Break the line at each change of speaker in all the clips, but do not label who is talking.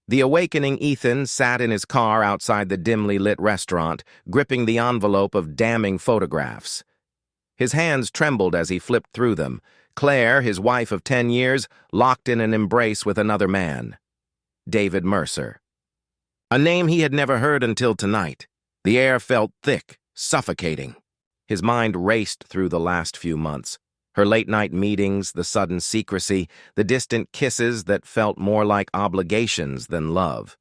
The awakening Ethan sat in his car outside the dimly lit restaurant, gripping the envelope of damning photographs. His hands trembled as he flipped through them. Claire, his wife of 10 years, locked in an embrace with another man. David Mercer. A name he had never heard until tonight. The air felt thick, suffocating. His mind raced through the last few months. Her late-night meetings, the sudden secrecy, the distant kisses that felt more like obligations than love.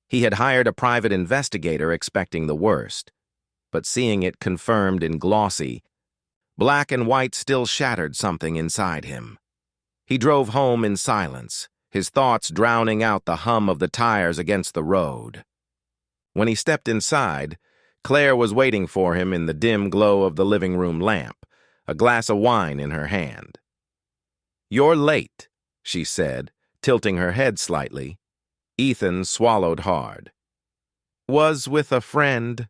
He had hired a private investigator expecting the worst, but seeing it confirmed in glossy, black and white still shattered something inside him. He drove home in silence, his thoughts drowning out the hum of the tires against the road. When he stepped inside, Claire was waiting for him in the dim glow of the living room lamp, a glass of wine in her hand. "You're late," she said, tilting her head slightly. Ethan swallowed hard. "Was with a friend,"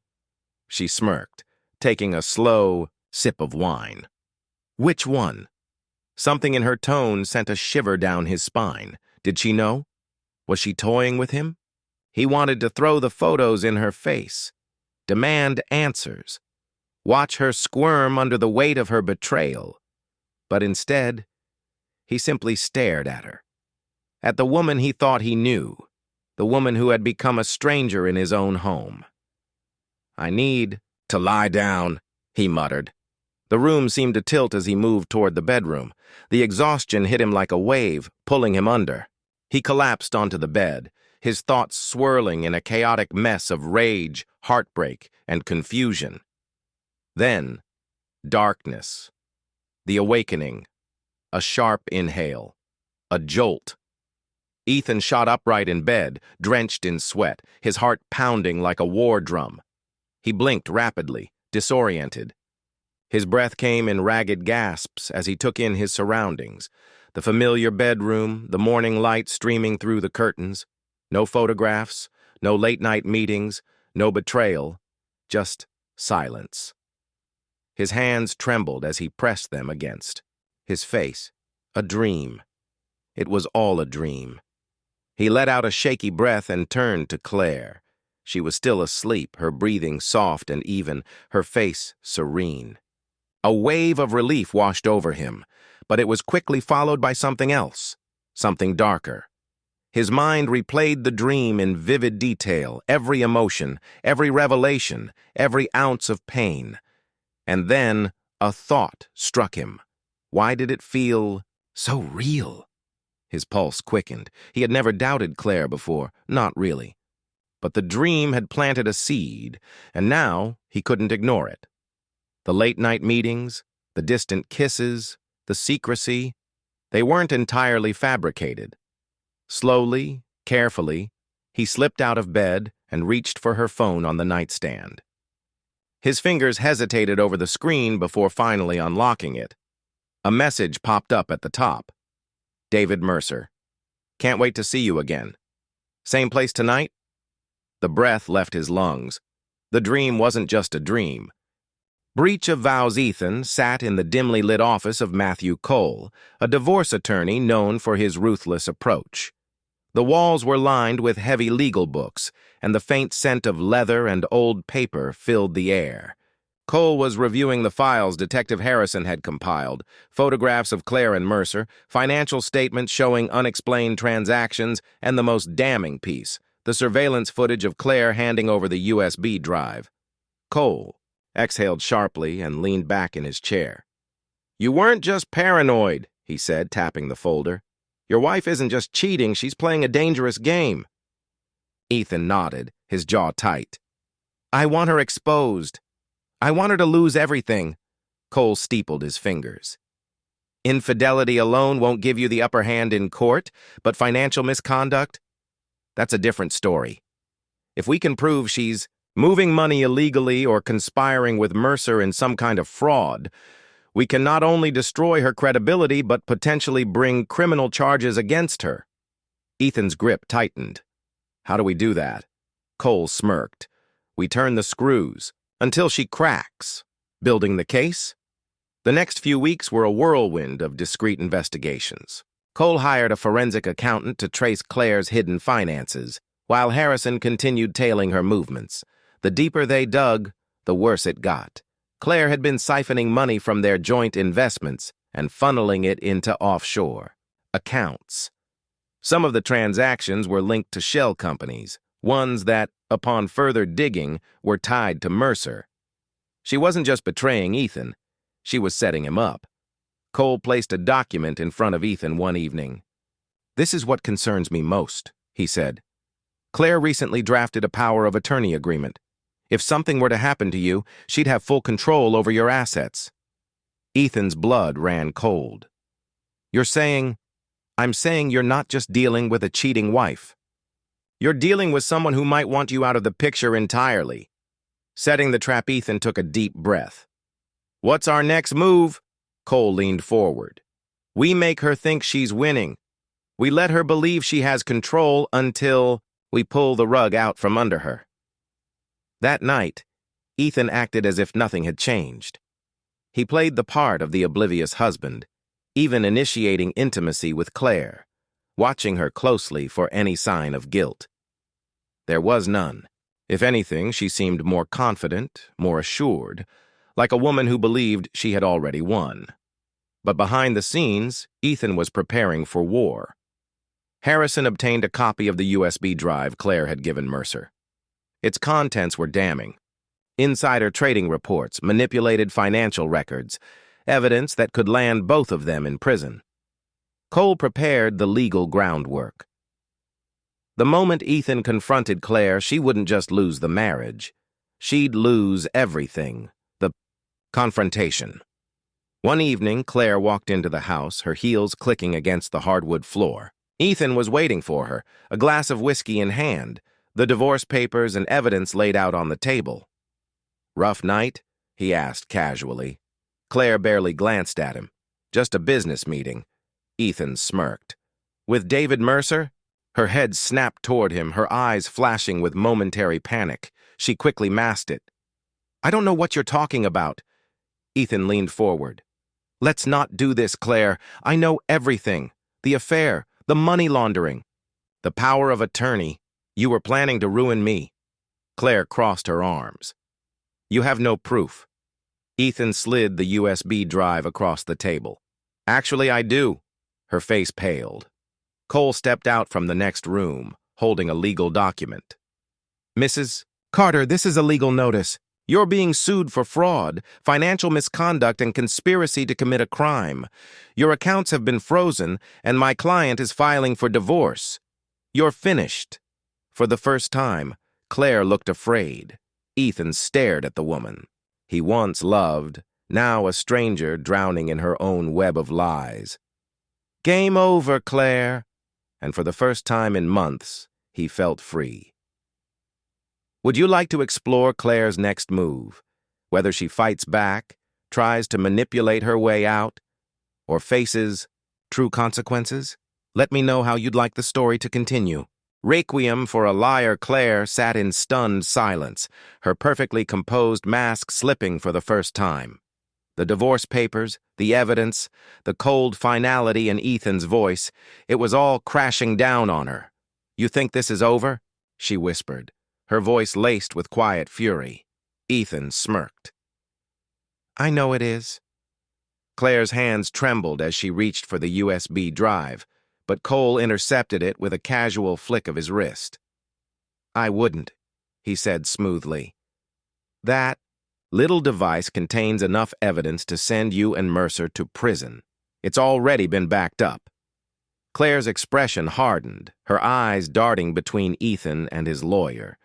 she smirked, taking a slow sip of wine. "Which one?" Something in her tone sent a shiver down his spine. Did she know? Was she toying with him? He wanted to throw the photos in her face, demand answers, watch her squirm under the weight of her betrayal. But instead, he simply stared at her. At the woman he thought he knew, the woman who had become a stranger in his own home. "I need to lie down," he muttered. The room seemed to tilt as he moved toward the bedroom. The exhaustion hit him like a wave, pulling him under. He collapsed onto the bed, his thoughts swirling in a chaotic mess of rage, heartbreak, and confusion. Then, darkness. The awakening. A sharp inhale. A jolt. Ethan shot upright in bed, drenched in sweat, his heart pounding like a war drum. He blinked rapidly, disoriented. His breath came in ragged gasps as he took in his surroundings. The familiar bedroom, the morning light streaming through the curtains. No photographs, no late-night meetings, no betrayal, just silence. His hands trembled as he pressed them against. His face, a dream. It was all a dream. He let out a shaky breath and turned to Claire. She was still asleep, her breathing soft and even, her face serene. A wave of relief washed over him, but it was quickly followed by something else, something darker. His mind replayed the dream in vivid detail, every emotion, every revelation, every ounce of pain. And then a thought struck him. Why did it feel so real? His pulse quickened. He had never doubted Claire before, not really. But the dream had planted a seed, and now he couldn't ignore it. The late-night meetings, the distant kisses, the secrecy, they weren't entirely fabricated. Slowly, carefully, he slipped out of bed and reached for her phone on the nightstand. His fingers hesitated over the screen before finally unlocking it. A message popped up at the top. David Mercer. "Can't wait to see you again. Same place tonight?" The breath left his lungs. The dream wasn't just a dream. Breach of vows Ethan sat in the dimly lit office of Matthew Cole, a divorce attorney known for his ruthless approach. The walls were lined with heavy legal books, and the faint scent of leather and old paper filled the air. Cole was reviewing the files Detective Harrison had compiled, photographs of Claire and Mercer, financial statements showing unexplained transactions, and the most damning piece, the surveillance footage of Claire handing over the USB drive. Cole exhaled sharply and leaned back in his chair. "You weren't just paranoid," he said, tapping the folder. "Your wife isn't just cheating, she's playing a dangerous game." Ethan nodded, his jaw tight. "I want her exposed. I want her to lose everything." Cole steepled his fingers. "Infidelity alone won't give you the upper hand in court, but financial misconduct? That's a different story. If we can prove she's moving money illegally or conspiring with Mercer in some kind of fraud, we can not only destroy her credibility but potentially bring criminal charges against her." Ethan's grip tightened. "How do we do that?" Cole smirked. "We turn the screws until she cracks. Building the case?" The next few weeks were a whirlwind of discreet investigations. Cole hired a forensic accountant to trace Claire's hidden finances, while Harrison continued tailing her movements. The deeper they dug, the worse it got. Claire had been siphoning money from their joint investments and funneling it into offshore accounts. Some of the transactions were linked to shell companies, ones that, upon further digging, were tied to Mercer. She wasn't just betraying Ethan, she was setting him up. Cole placed a document in front of Ethan one evening. "This is what concerns me most," he said. "Claire recently drafted a power of attorney agreement. If something were to happen to you, she'd have full control over your assets." Ethan's blood ran cold. "You're saying—" "I'm saying you're not just dealing with a cheating wife. You're dealing with someone who might want you out of the picture entirely." Setting the trap, Ethan took a deep breath. "What's our next move?" Cole leaned forward. "We make her think she's winning. We let her believe she has control until we pull the rug out from under her." That night, Ethan acted as if nothing had changed. He played the part of the oblivious husband, even initiating intimacy with Claire, watching her closely for any sign of guilt. There was none. If anything, she seemed more confident, more assured, like a woman who believed she had already won. But behind the scenes, Ethan was preparing for war. Harrison obtained a copy of the USB drive Claire had given Mercer. Its contents were damning. Insider trading reports, manipulated financial records, evidence that could land both of them in prison. Cole prepared the legal groundwork. The moment Ethan confronted Claire, she wouldn't just lose the marriage. She'd lose everything. The confrontation. One evening, Claire walked into the house, her heels clicking against the hardwood floor. Ethan was waiting for her, a glass of whiskey in hand, the divorce papers and evidence laid out on the table. "Rough night?" he asked casually. Claire barely glanced at him. "Just a business meeting." Ethan smirked. "With David Mercer?" Her head snapped toward him, her eyes flashing with momentary panic. She quickly masked it. "I don't know what you're talking about." Ethan leaned forward. "Let's not do this, Claire. I know everything. The affair, the money laundering, the power of attorney. You were planning to ruin me." Claire crossed her arms. "You have no proof." Ethan slid the USB drive across the table. "Actually, I do." Her face paled. Cole stepped out from the next room, holding a legal document. "Mrs. Carter, this is a legal notice. You're being sued for fraud, financial misconduct, and conspiracy to commit a crime. Your accounts have been frozen, and my client is filing for divorce. You're finished." For the first time, Claire looked afraid. Ethan stared at the woman. He once loved, now a stranger drowning in her own web of lies. "Game over, Claire." And for the first time in months, he felt free. Would you like to explore Claire's next move? Whether she fights back, tries to manipulate her way out, or faces true consequences? Let me know how you'd like the story to continue. Requiem for a liar, Claire sat in stunned silence, her perfectly composed mask slipping for the first time. The divorce papers, the evidence, the cold finality in Ethan's voice, it was all crashing down on her. "You think this is over?" she whispered, her voice laced with quiet fury. Ethan smirked. "I know it is." Claire's hands trembled as she reached for the USB drive, but Cole intercepted it with a casual flick of his wrist. "I wouldn't," he said smoothly. "That little device contains enough evidence to send you and Mercer to prison. It's already been backed up." Claire's expression hardened, her eyes darting between Ethan and his lawyer.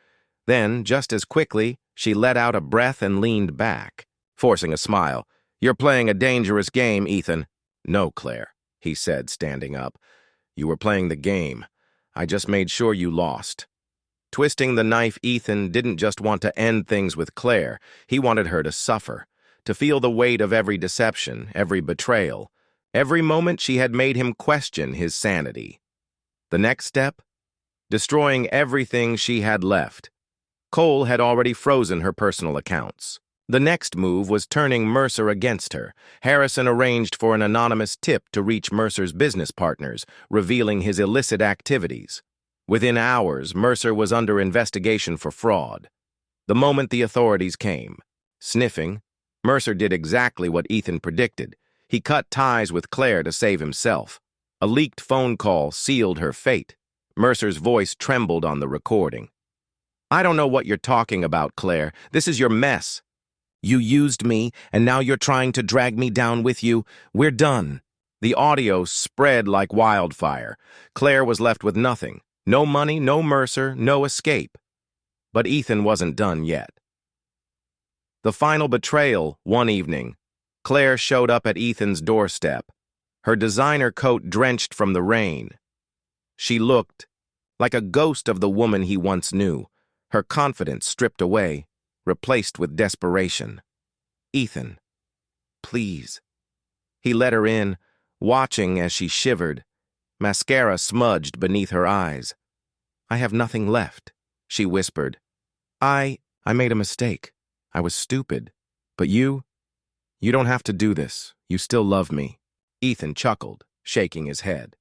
Then, just as quickly, she let out a breath and leaned back, forcing a smile. "You're playing a dangerous game, Ethan." "No, Claire," he said, standing up. "You were playing the game. I just made sure you lost." Twisting the knife, Ethan didn't just want to end things with Claire. He wanted her to suffer, to feel the weight of every deception, every betrayal, every moment she had made him question his sanity. The next step? Destroying everything she had left. Cole had already frozen her personal accounts. The next move was turning Mercer against her. Harrison arranged for an anonymous tip to reach Mercer's business partners, revealing his illicit activities. Within hours, Mercer was under investigation for fraud. The moment the authorities came, sniffing, Mercer did exactly what Ethan predicted. He cut ties with Claire to save himself. A leaked phone call sealed her fate. Mercer's voice trembled on the recording. "I don't know what you're talking about, Claire. This is your mess. You used me, and now you're trying to drag me down with you. We're done." The audio spread like wildfire. Claire was left with nothing. No money, no Mercer, no escape. But Ethan wasn't done yet. The final betrayal, one evening. Claire showed up at Ethan's doorstep, her designer coat drenched from the rain. She looked like a ghost of the woman he once knew, her confidence stripped away, replaced with desperation. "Ethan, please." He let her in, watching as she shivered, mascara smudged beneath her eyes. "I have nothing left," she whispered. I made a mistake. I was stupid. But you don't have to do this. You still love me." Ethan chuckled, shaking his head.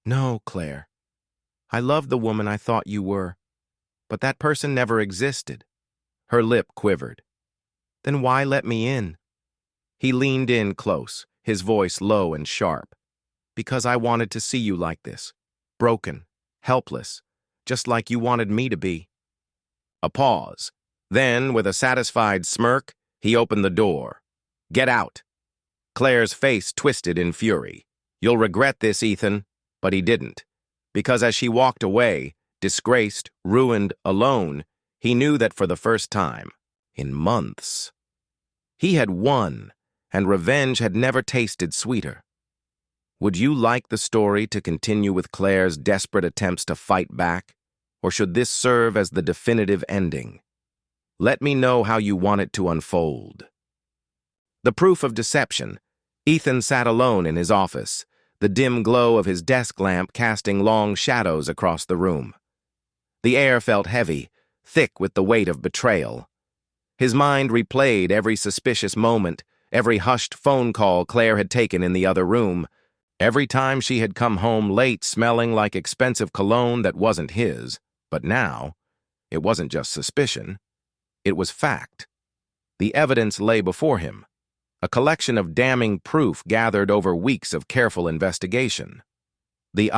"No, Claire. I loved the woman I thought you were, but that person never existed." Her lip quivered. "Then why let me in?" He leaned in close, his voice low and sharp. "Because I wanted to see you like this, broken, helpless, just like you wanted me to be." A pause. Then, with a satisfied smirk, he opened the door. "Get out." Claire's face twisted in fury. "You'll regret this, Ethan." But he didn't. Because as she walked away, disgraced, ruined, alone, he knew that for the first time, in months, he had won, and revenge had never tasted sweeter. Would you like the story to continue with Claire's desperate attempts to fight back? Or should this serve as the definitive ending? Let me know how you want it to unfold. The proof of deception. Ethan sat alone in his office, the dim glow of his desk lamp casting long shadows across the room. The air felt heavy, thick with the weight of betrayal. His mind replayed every suspicious moment, every hushed phone call Claire had taken in the other room, every time she had come home late smelling like expensive cologne that wasn't his. But now, it wasn't just suspicion. It was fact. The evidence lay before him, a collection of damning proof gathered over weeks of careful investigation. The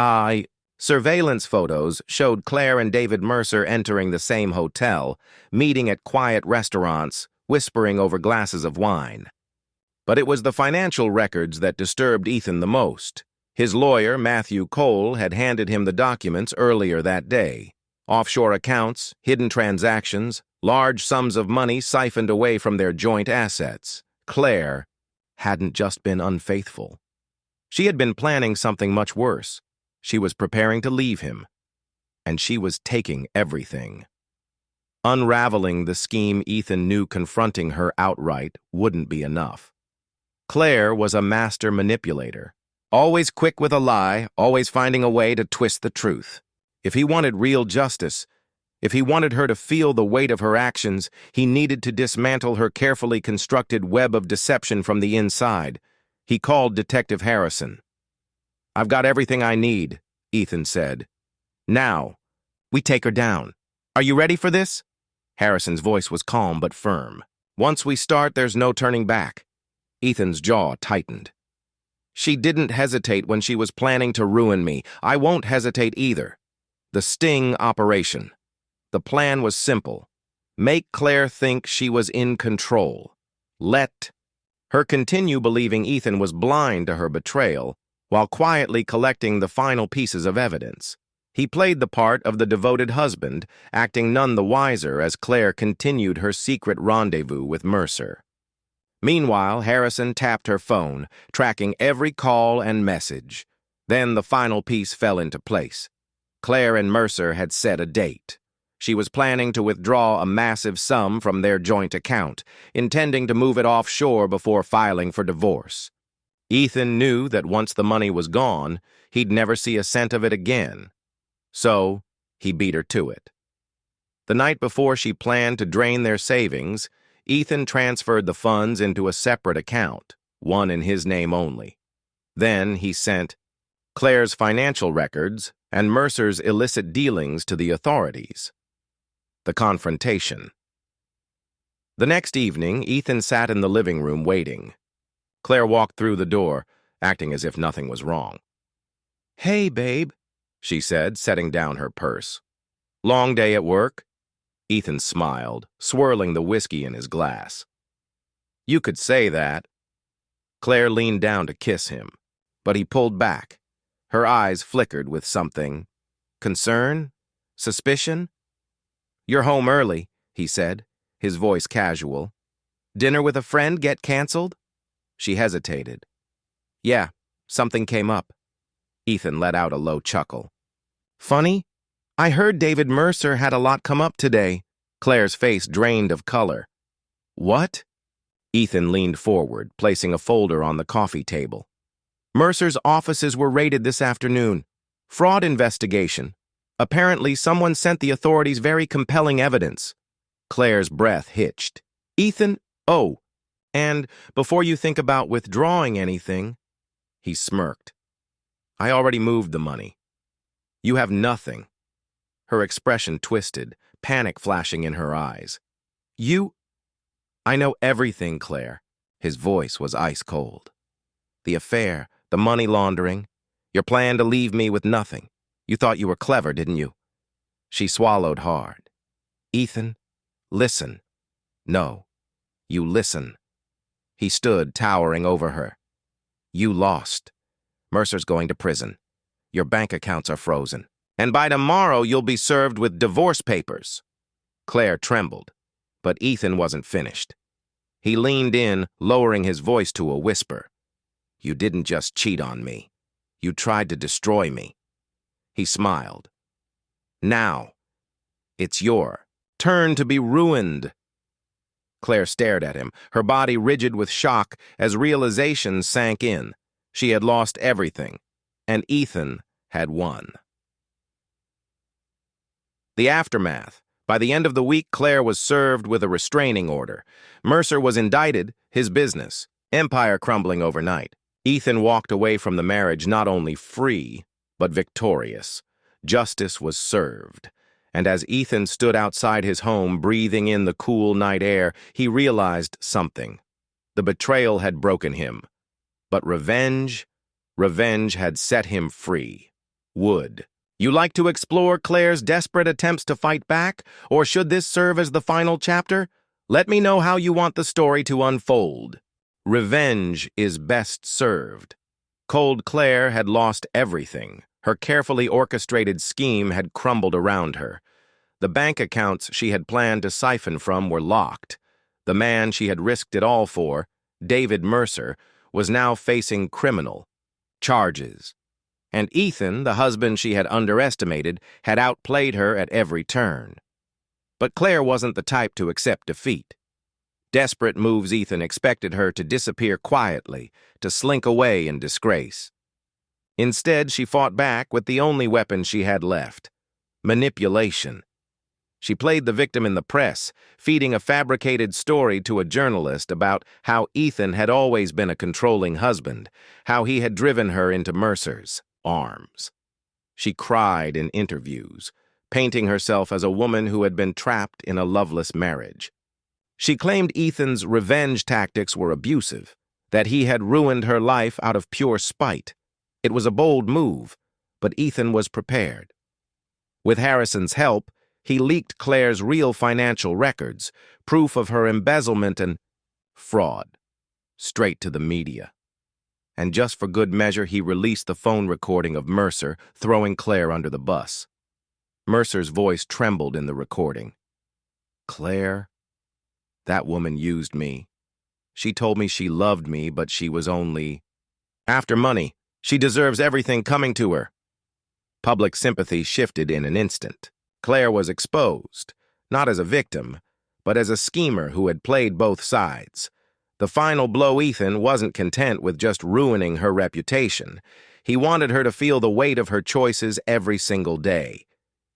surveillance photos showed Claire and David Mercer entering the same hotel, meeting at quiet restaurants, whispering over glasses of wine. But it was the financial records that disturbed Ethan the most. His lawyer, Matthew Cole, had handed him the documents earlier that day. Offshore accounts, hidden transactions, large sums of money siphoned away from their joint assets. Claire hadn't just been unfaithful. She had been planning something much worse. She was preparing to leave him, and she was taking everything. Unraveling the scheme, Ethan knew confronting her outright wouldn't be enough. Claire was a master manipulator, always quick with a lie, always finding a way to twist the truth. If he wanted real justice, if he wanted her to feel the weight of her actions, he needed to dismantle her carefully constructed web of deception from the inside. He called Detective Harrison. "I've got everything I need," Ethan said. "Now, we take her down. Are you ready for this?" Harrison's voice was calm but firm. "Once we start, there's no turning back." Ethan's jaw tightened. "She didn't hesitate when she was planning to ruin me. I won't hesitate either." The sting operation. The plan was simple. Make Claire think she was in control. Let her continue believing Ethan was blind to her betrayal, while quietly collecting the final pieces of evidence. He played the part of the devoted husband, acting none the wiser as Claire continued her secret rendezvous with Mercer. Meanwhile, Harrison tapped her phone, tracking every call and message. Then the final piece fell into place. Claire and Mercer had set a date. She was planning to withdraw a massive sum from their joint account, intending to move it offshore before filing for divorce. Ethan knew that once the money was gone, he'd never see a cent of it again. So, he beat her to it. The night before she planned to drain their savings, Ethan transferred the funds into a separate account, one in his name only. Then he sent Claire's financial records and Mercer's illicit dealings to the authorities. The confrontation. The next evening, Ethan sat in the living room waiting. Claire walked through the door, acting as if nothing was wrong. "Hey, babe," she said, setting down her purse. "Long day at work?" Ethan smiled, swirling the whiskey in his glass. "You could say that." Claire leaned down to kiss him, but he pulled back. Her eyes flickered with something. Concern? Suspicion? "You're home early," he said, his voice casual. "Dinner with a friend get canceled?" She hesitated. "Yeah, something came up." Ethan let out a low chuckle. "Funny? I heard David Mercer had a lot come up today." Claire's face drained of color. "What?" Ethan leaned forward, placing a folder on the coffee table. "Mercer's offices were raided this afternoon. Fraud investigation. Apparently, someone sent the authorities very compelling evidence." Claire's breath hitched. "Ethan, oh, and before you think about withdrawing anything," he smirked. "I already moved the money. You have nothing." Her expression twisted, panic flashing in her eyes. "You—" "I know everything, Claire." His voice was ice cold. "The affair, the money laundering, your plan to leave me with nothing. You thought you were clever, didn't you?" She swallowed hard. "Ethan, listen." "No, you listen." He stood, towering over her. "You lost. Mercer's going to prison. Your bank accounts are frozen. And by tomorrow, you'll be served with divorce papers." Claire trembled, but Ethan wasn't finished. He leaned in, lowering his voice to a whisper. "You didn't just cheat on me. You tried to destroy me." He smiled. "Now, it's your turn to be ruined." Claire stared at him, her body rigid with shock as realization sank in. She had lost everything, and Ethan had won. The aftermath. By the end of the week, Claire was served with a restraining order. Mercer was indicted, his business, empire crumbling overnight. Ethan walked away from the marriage not only free, but victorious. Justice was served. And as Ethan stood outside his home, breathing in the cool night air, he realized something. The betrayal had broken him. But revenge had set him free. Would you like to explore Claire's desperate attempts to fight back, or should this serve as the final chapter? Let me know how you want the story to unfold. Revenge is best served. Cold Claire had lost everything. Her carefully orchestrated scheme had crumbled around her. The bank accounts she had planned to siphon from were locked. The man she had risked it all for, David Mercer, was now facing criminal charges. And Ethan, the husband she had underestimated, had outplayed her at every turn. But Claire wasn't the type to accept defeat. Desperate moves Ethan expected her to disappear quietly, to slink away in disgrace. Instead, she fought back with the only weapon she had left: manipulation. She played the victim in the press, feeding a fabricated story to a journalist about how Ethan had always been a controlling husband, how he had driven her into Mercer's arms. She cried in interviews, painting herself as a woman who had been trapped in a loveless marriage. She claimed Ethan's revenge tactics were abusive, that he had ruined her life out of pure spite. It was a bold move, but Ethan was prepared. With Harrison's help, he leaked Claire's real financial records, proof of her embezzlement and fraud, straight to the media. And just for good measure, he released the phone recording of Mercer, throwing Claire under the bus. Mercer's voice trembled in the recording. "Claire, that woman used me. She told me she loved me, but she was only after money. She deserves everything coming to her." Public sympathy shifted in an instant. Claire was exposed, not as a victim, but as a schemer who had played both sides. The final blow: Ethan wasn't content with just ruining her reputation. He wanted her to feel the weight of her choices every single day.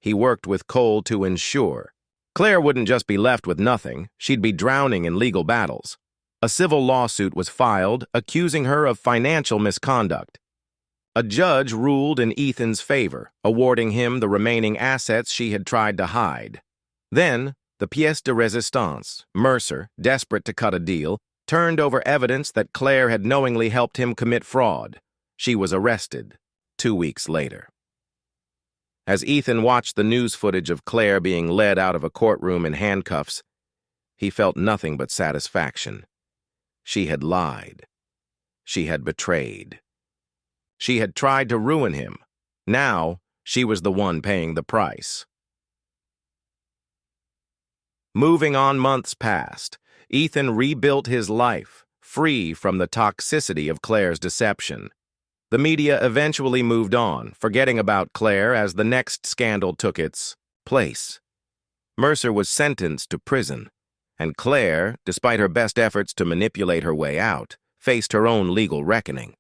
He worked with Cole to ensure Claire wouldn't just be left with nothing, she'd be drowning in legal battles. A civil lawsuit was filed accusing her of financial misconduct. A judge ruled in Ethan's favor, awarding him the remaining assets she had tried to hide. Then, the pièce de résistance, Mercer, desperate to cut a deal, turned over evidence that Claire had knowingly helped him commit fraud. She was arrested 2 weeks later. As Ethan watched the news footage of Claire being led out of a courtroom in handcuffs, he felt nothing but satisfaction. She had lied. She had betrayed. She had tried to ruin him. Now, she was the one paying the price. Moving on, months passed. Ethan rebuilt his life, free from the toxicity of Claire's deception. The media eventually moved on, forgetting about Claire as the next scandal took its place. Mercer was sentenced to prison, and Claire, despite her best efforts to manipulate her way out, faced her own legal reckoning.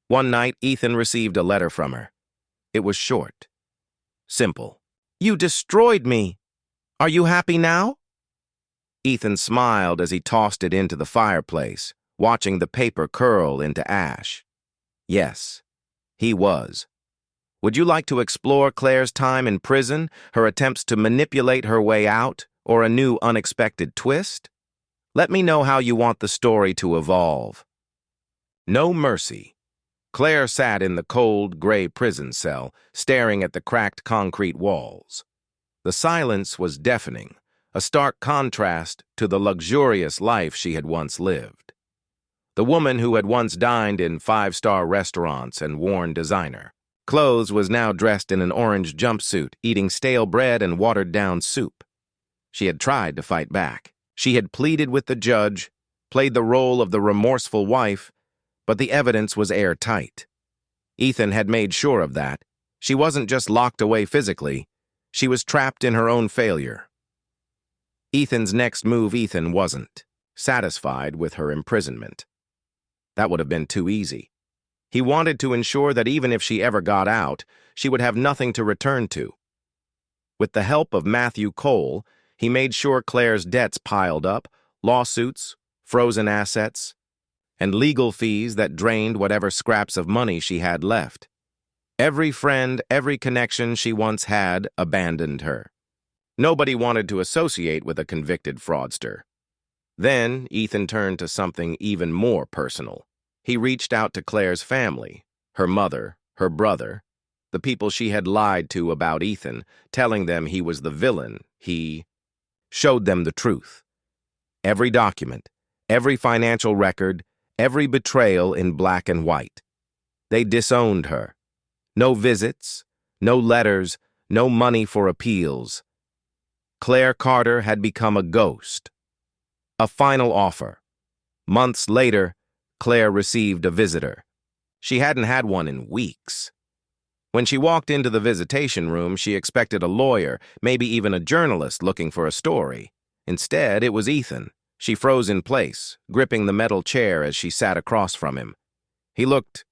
One night, Ethan received a letter from her. It was short, simple. "You destroyed me. Are you happy now?" Ethan smiled as he tossed it into the fireplace, watching the paper curl into ash. Yes, he was. Would you like to explore Claire's time in prison, her attempts to manipulate her way out, or a new unexpected twist? Let me know how you want the story to evolve. No mercy. Claire sat in the cold, gray prison cell, staring at the cracked concrete walls. The silence was deafening, a stark contrast to the luxurious life she had once lived. The woman who had once dined in five-star restaurants and worn designer clothes was now dressed in an orange jumpsuit, eating stale bread and watered-down soup. She had tried to fight back. She had pleaded with the judge, played the role of the remorseful wife, but the evidence was airtight. Ethan had made sure of that. She wasn't just locked away physically, she was trapped in her own failure. Ethan wasn't satisfied with her imprisonment. That would have been too easy. He wanted to ensure that even if she ever got out, she would have nothing to return to. With the help of Matthew Cole, he made sure Claire's debts piled up, lawsuits, frozen assets, and legal fees that drained whatever scraps of money she had left. Every friend, every connection she once had abandoned her. Nobody wanted to associate with a convicted fraudster. Then, Ethan turned to something even more personal. He reached out to Claire's family, her mother, her brother, the people she had lied to about Ethan, telling them he was the villain. He showed them the truth. Every document, every financial record, every betrayal in black and white. They disowned her. No visits, no letters, no money for appeals. Claire Carter had become a ghost. A final offer. Months later, Claire received a visitor. She hadn't had one in weeks. When she walked into the visitation room, she expected a lawyer, maybe even a journalist looking for a story. Instead, it was Ethan. She froze in place, gripping the metal chair as she sat across from him. He looked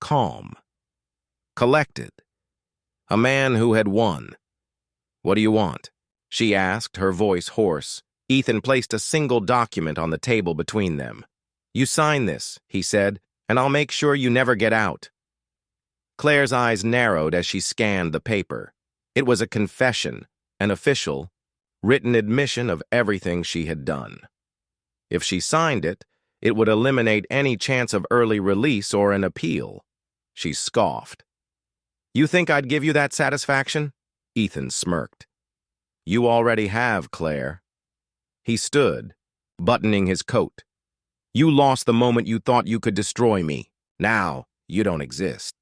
calm, collected, a man who had won. "What do you want?" she asked, her voice hoarse. Ethan placed a single document on the table between them. "You sign this," he said, "and I'll make sure you never get out." Claire's eyes narrowed as she scanned the paper. It was a confession, an official, written admission of everything she had done. If she signed it, it would eliminate any chance of early release or an appeal. She scoffed. "You think I'd give you that satisfaction?" Ethan smirked. "You already have, Claire." He stood, buttoning his coat. "You lost the moment you thought you could destroy me. Now, you don't exist."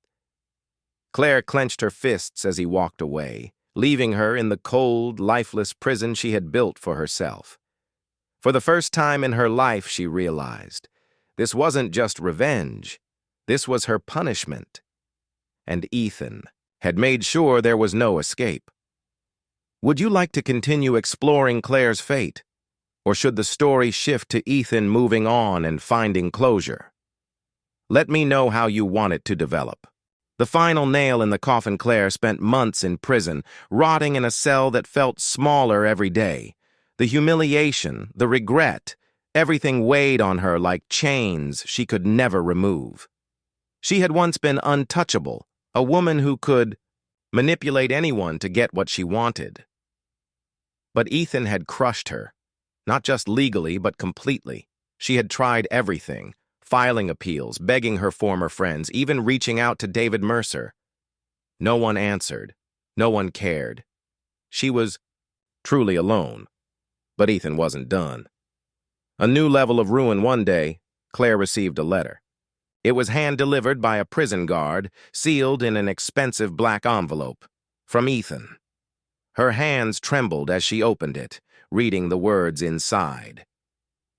Claire clenched her fists as he walked away, leaving her in the cold, lifeless prison she had built for herself. For the first time in her life, she realized, this wasn't just revenge, this was her punishment. And Ethan had made sure there was no escape. Would you like to continue exploring Claire's fate? Or should the story shift to Ethan moving on and finding closure? Let me know how you want it to develop. The final nail in the coffin. Claire spent months in prison, rotting in a cell that felt smaller every day. The humiliation, the regret, everything weighed on her like chains she could never remove. She had once been untouchable, a woman who could manipulate anyone to get what she wanted. But Ethan had crushed her, not just legally, but completely. She had tried everything, filing appeals, begging her former friends, even reaching out to David Mercer. No one answered. No one cared. She was truly alone. But Ethan wasn't done. A new level of ruin. One day, Claire received a letter. It was hand-delivered by a prison guard, sealed in an expensive black envelope. From Ethan. Her hands trembled as she opened it, reading the words inside.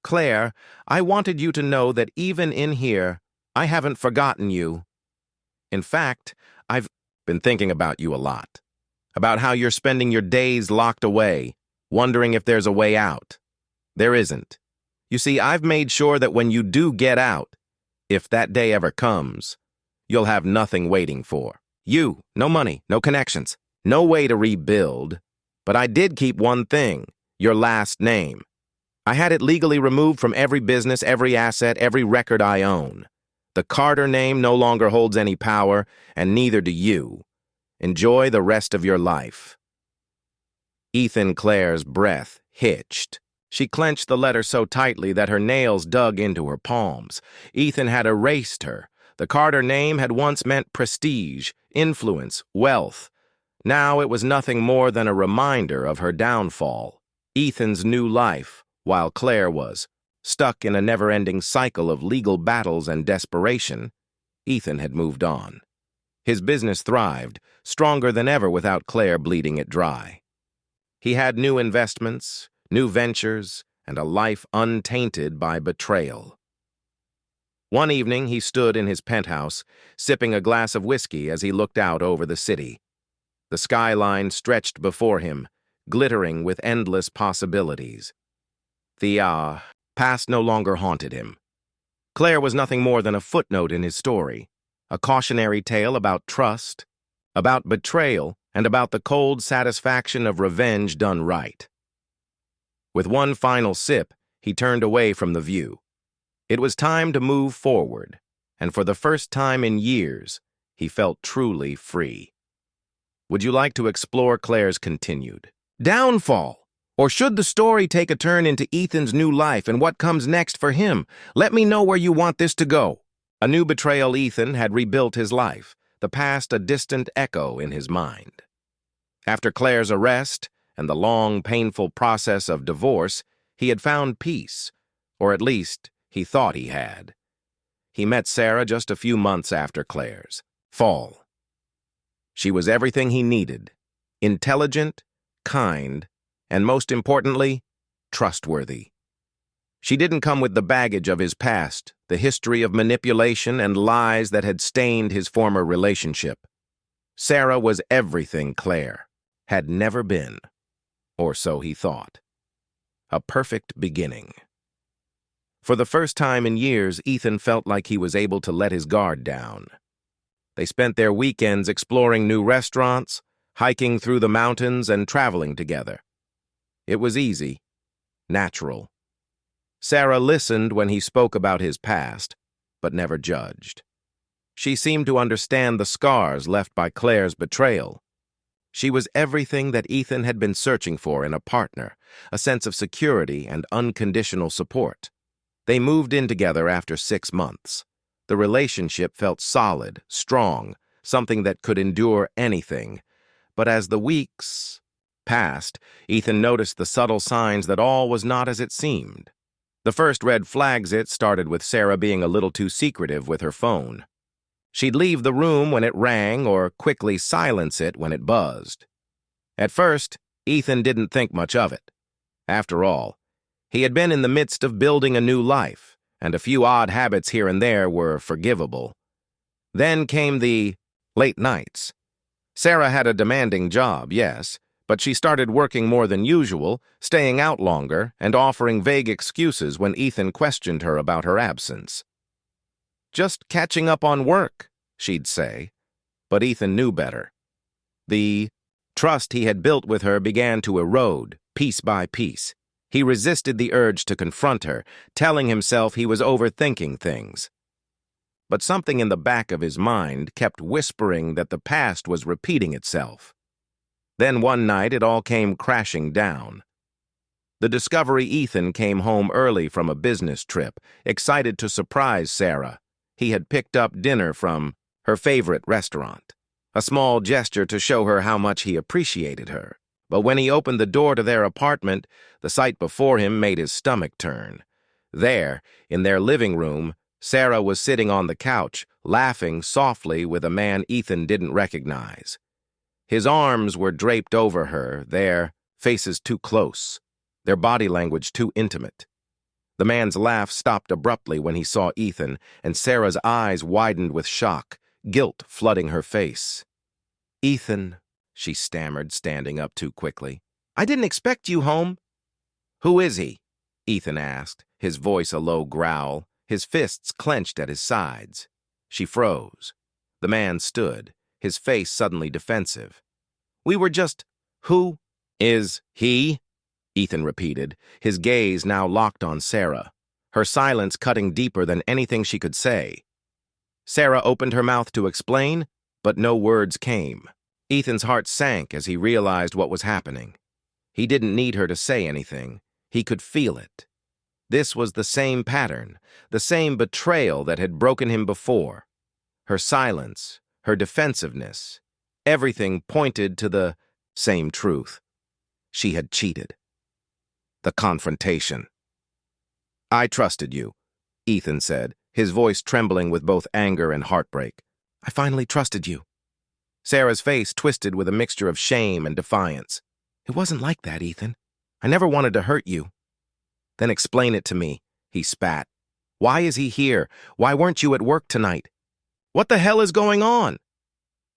Claire, I wanted you to know that even in here, I haven't forgotten you. In fact, I've been thinking about you a lot. About how you're spending your days locked away, wondering if there's a way out. There isn't. You see, I've made sure that when you do get out, if that day ever comes, you'll have nothing waiting for you. No money, no connections, no way to rebuild. But I did keep one thing, your last name. I had it legally removed from every business, every asset, every record I own. The Carter name no longer holds any power, and neither do you. Enjoy the rest of your life. Ethan. Claire's breath hitched. She clenched the letter so tightly that her nails dug into her palms. Ethan had erased her. The Carter name had once meant prestige, influence, wealth. Now it was nothing more than a reminder of her downfall. Ethan's new life, while Claire was stuck in a never-ending cycle of legal battles and desperation, Ethan had moved on. His business thrived, stronger than ever without Claire bleeding it dry. He had new investments, new ventures, and a life untainted by betrayal. One evening, he stood in his penthouse, sipping a glass of whiskey as he looked out over the city. The skyline stretched before him, glittering with endless possibilities. The past no longer haunted him. Claire was nothing more than a footnote in his story, a cautionary tale about trust, about betrayal, and about the cold satisfaction of revenge done right. With one final sip, he turned away from the view. It was time to move forward, and for the first time in years, he felt truly free. Would you like to explore Claire's continued downfall? Or should the story take a turn into Ethan's new life and what comes next for him? Let me know where you want this to go. A new betrayal. Ethan had rebuilt his life, the past a distant echo in his mind. After Claire's arrest and the long, painful process of divorce, he had found peace, or at least he thought he had. He met Sarah just a few months after Claire's fall. She was everything he needed, intelligent, kind, and most importantly, trustworthy. She didn't come with the baggage of his past, the history of manipulation and lies that had stained his former relationship. Sarah was everything Claire had never been, or so he thought. A perfect beginning. For the first time in years, Ethan felt like he was able to let his guard down. They spent their weekends exploring new restaurants, hiking through the mountains, and traveling together. It was easy, natural. Sarah listened when he spoke about his past, but never judged. She seemed to understand the scars left by Claire's betrayal. She was everything that Ethan had been searching for in a partner, a sense of security and unconditional support. They moved in together after 6 months. The relationship felt solid, strong, something that could endure anything. But as the weeks passed, Ethan noticed the subtle signs that all was not as it seemed. The first red flags started with Sarah being a little too secretive with her phone. She'd leave the room when it rang or quickly silence it when it buzzed. At first, Ethan didn't think much of it. After all, he had been in the midst of building a new life, and a few odd habits here and there were forgivable. Then came the late nights. Sarah had a demanding job, yes, but she started working more than usual, staying out longer, and offering vague excuses when Ethan questioned her about her absence. "Just catching up on work," she'd say. But Ethan knew better. The trust he had built with her began to erode, piece by piece. He resisted the urge to confront her, telling himself he was overthinking things. But something in the back of his mind kept whispering that the past was repeating itself. Then one night it all came crashing down. The discovery Ethan came home early from a business trip, excited to surprise Sarah. He had picked up dinner from her favorite restaurant, a small gesture to show her how much he appreciated her. But when he opened the door to their apartment, the sight before him made his stomach turn. There, in their living room, Sarah was sitting on the couch, laughing softly with a man Ethan didn't recognize. His arms were draped over her, their faces too close, their body language too intimate. The man's laugh stopped abruptly when he saw Ethan, and Sarah's eyes widened with shock, guilt flooding her face. "Ethan," she stammered, standing up too quickly. "I didn't expect you home." "Who is he?" Ethan asked, his voice a low growl, his fists clenched at his sides. She froze. The man stood, his face suddenly defensive. "We were just—" "Who is he?" Ethan repeated, his gaze now locked on Sarah, her silence cutting deeper than anything she could say. Sarah opened her mouth to explain, but no words came. Ethan's heart sank as he realized what was happening. He didn't need her to say anything. He could feel it. This was the same pattern, the same betrayal that had broken him before. Her silence, her defensiveness, everything pointed to the same truth. She had cheated. The confrontation. "I trusted you," Ethan said, his voice trembling with both anger and heartbreak. "I finally trusted you." Sarah's face twisted with a mixture of shame and defiance. "It wasn't like that, Ethan. I never wanted to hurt you." "Then explain it to me," he spat. "Why is he here? Why weren't you at work tonight? What the hell is going on?"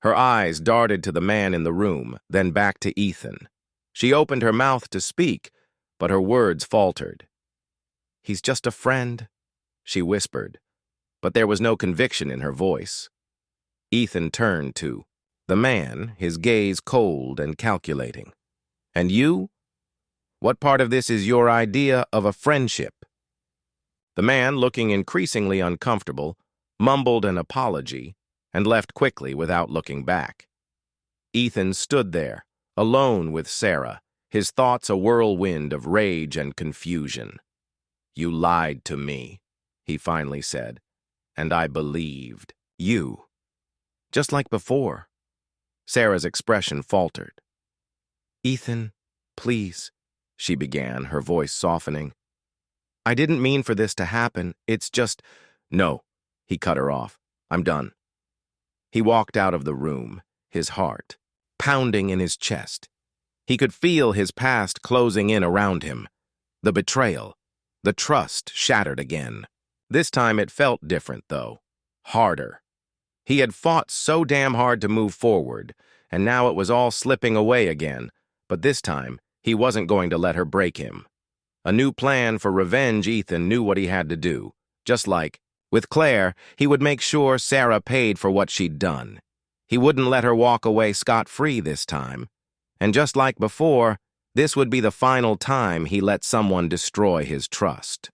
Her eyes darted to the man in the room, then back to Ethan. She opened her mouth to speak, but her words faltered. "He's just a friend," she whispered, but there was no conviction in her voice. Ethan turned to the man, his gaze cold and calculating. "And you? What part of this is your idea of a friendship?" The man, looking increasingly uncomfortable, mumbled an apology and left quickly without looking back. Ethan stood there, alone with Sarah, his thoughts a whirlwind of rage and confusion. "You lied to me," he finally said, "and I believed you." Just like before. Sarah's expression faltered. "Ethan, please," she began, her voice softening. "I didn't mean for this to happen. It's just—" "No," he cut her off. "I'm done." He walked out of the room, his heart pounding in his chest. He could feel his past closing in around him. The betrayal, the trust shattered again. This time it felt different, though. Harder. He had fought so damn hard to move forward, and now it was all slipping away again, but this time he wasn't going to let her break him. A new plan for revenge. Ethan knew what he had to do. Just like with Claire, he would make sure Sarah paid for what she'd done. He wouldn't let her walk away scot-free this time. And just like before, this would be the final time he let someone destroy his trust.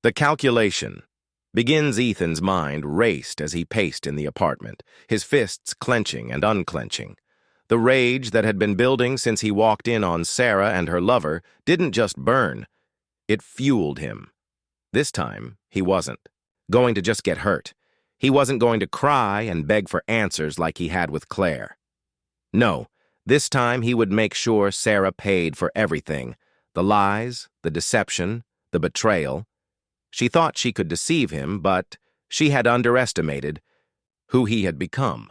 The calculation. Begins. Ethan's mind raced as he paced in the apartment, his fists clenching and unclenching. The rage that had been building since he walked in on Sarah and her lover didn't just burn. It fueled him. This time, he wasn't going to just get hurt. He wasn't going to cry and beg for answers like he had with Claire. No, this time he would make sure Sarah paid for everything. The lies, the deception, the betrayal. She thought she could deceive him, but she had underestimated who he had become.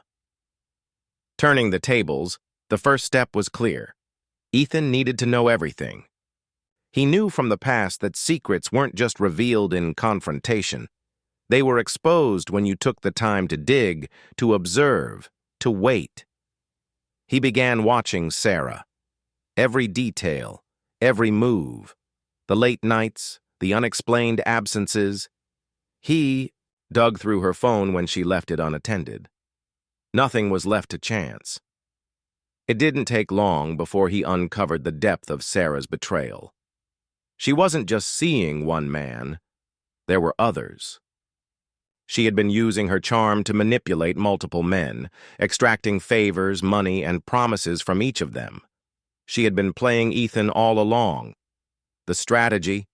Turning the tables, the first step was clear. Ethan needed to know everything. He knew from the past that secrets weren't just revealed in confrontation. They were exposed when you took the time to dig, to observe, to wait. He began watching Sarah. Every detail, every move, the late nights, the unexplained absences. He dug through her phone when she left it unattended. Nothing was left to chance. It didn't take long before he uncovered the depth of Sarah's betrayal. She wasn't just seeing one man, there were others. She had been using her charm to manipulate multiple men, extracting favors, money, and promises from each of them. She had been playing Ethan all along. The strategy,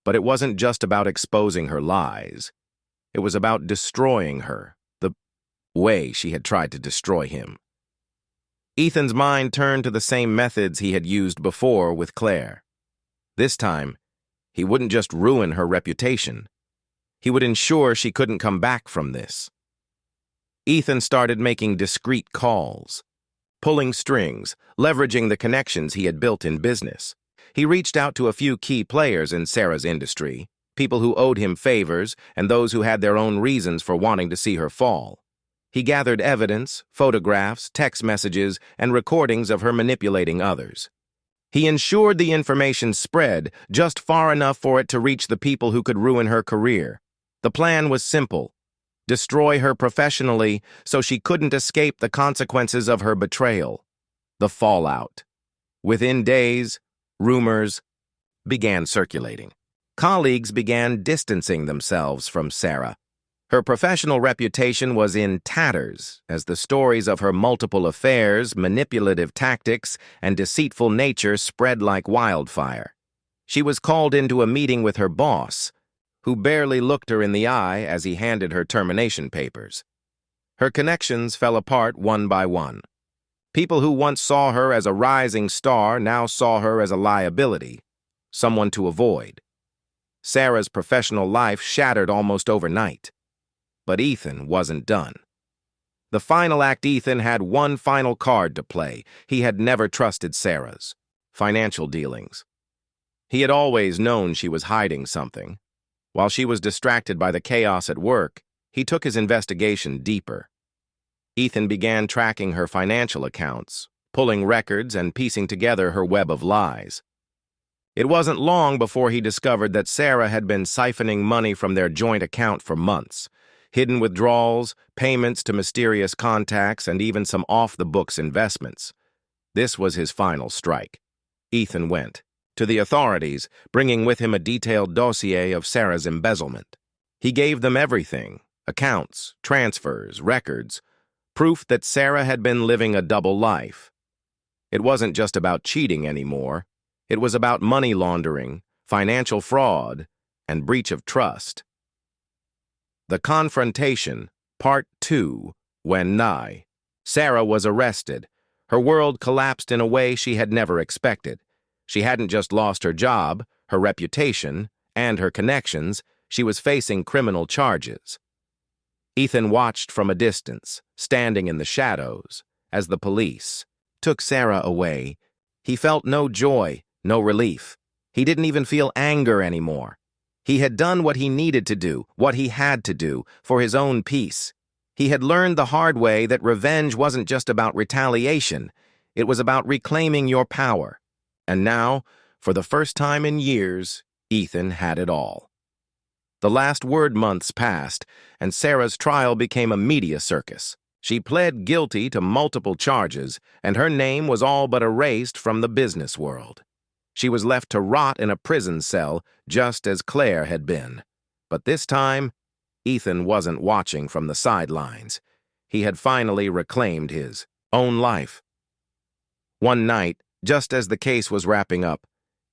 but it wasn't just about exposing her lies. It was about destroying her, the way she had tried to destroy him. Ethan's mind turned to the same methods he had used before with Claire. This time, he wouldn't just ruin her reputation. He would ensure she couldn't come back from this. Ethan started making discreet calls, pulling strings, leveraging the connections he had built in business. He reached out to a few key players in Sarah's industry, people who owed him favors and those who had their own reasons for wanting to see her fall. He gathered evidence, photographs, text messages, and recordings of her manipulating others. He ensured the information spread just far enough for it to reach the people who could ruin her career. The plan was simple: destroy her professionally so she couldn't escape the consequences of her betrayal. The fallout. Within days, rumors began circulating. Colleagues began distancing themselves from Sarah. Her professional reputation was in tatters as the stories of her multiple affairs, manipulative tactics, and deceitful nature spread like wildfire. She was called into a meeting with her boss, who barely looked her in the eye as he handed her termination papers. Her connections fell apart one by one. People who once saw her as a rising star now saw her as a liability, someone to avoid. Sarah's professional life shattered almost overnight. But Ethan wasn't done. The final act, Ethan had one final card to play. He had never trusted Sarah's financial dealings. He had always known she was hiding something. While she was distracted by the chaos at work, he took his investigation deeper. Ethan began tracking her financial accounts, pulling records and piecing together her web of lies. It wasn't long before he discovered that Sarah had been siphoning money from their joint account for months. Hidden withdrawals, payments to mysterious contacts, and even some off-the-books investments. This was his final strike. Ethan went to the authorities, bringing with him a detailed dossier of Sarah's embezzlement. He gave them everything: accounts, transfers, records, proof that Sarah had been living a double life. It wasn't just about cheating anymore. It was about money laundering, financial fraud, and breach of trust. The confrontation, Part 2, when nigh. Sarah was arrested. Her world collapsed in a way she had never expected. She hadn't just lost her job, her reputation, and her connections. She was facing criminal charges. Ethan watched from a distance, standing in the shadows, as the police took Sarah away. He felt no joy, no relief. He didn't even feel anger anymore. He had done what he needed to do, what he had to do, for his own peace. He had learned the hard way that revenge wasn't just about retaliation. It was about reclaiming your power. And now, for the first time in years, Ethan had it all. The last word months passed, and Sarah's trial became a media circus. She pled guilty to multiple charges, and her name was all but erased from the business world. She was left to rot in a prison cell, just as Claire had been. But this time, Ethan wasn't watching from the sidelines. He had finally reclaimed his own life. One night, just as the case was wrapping up,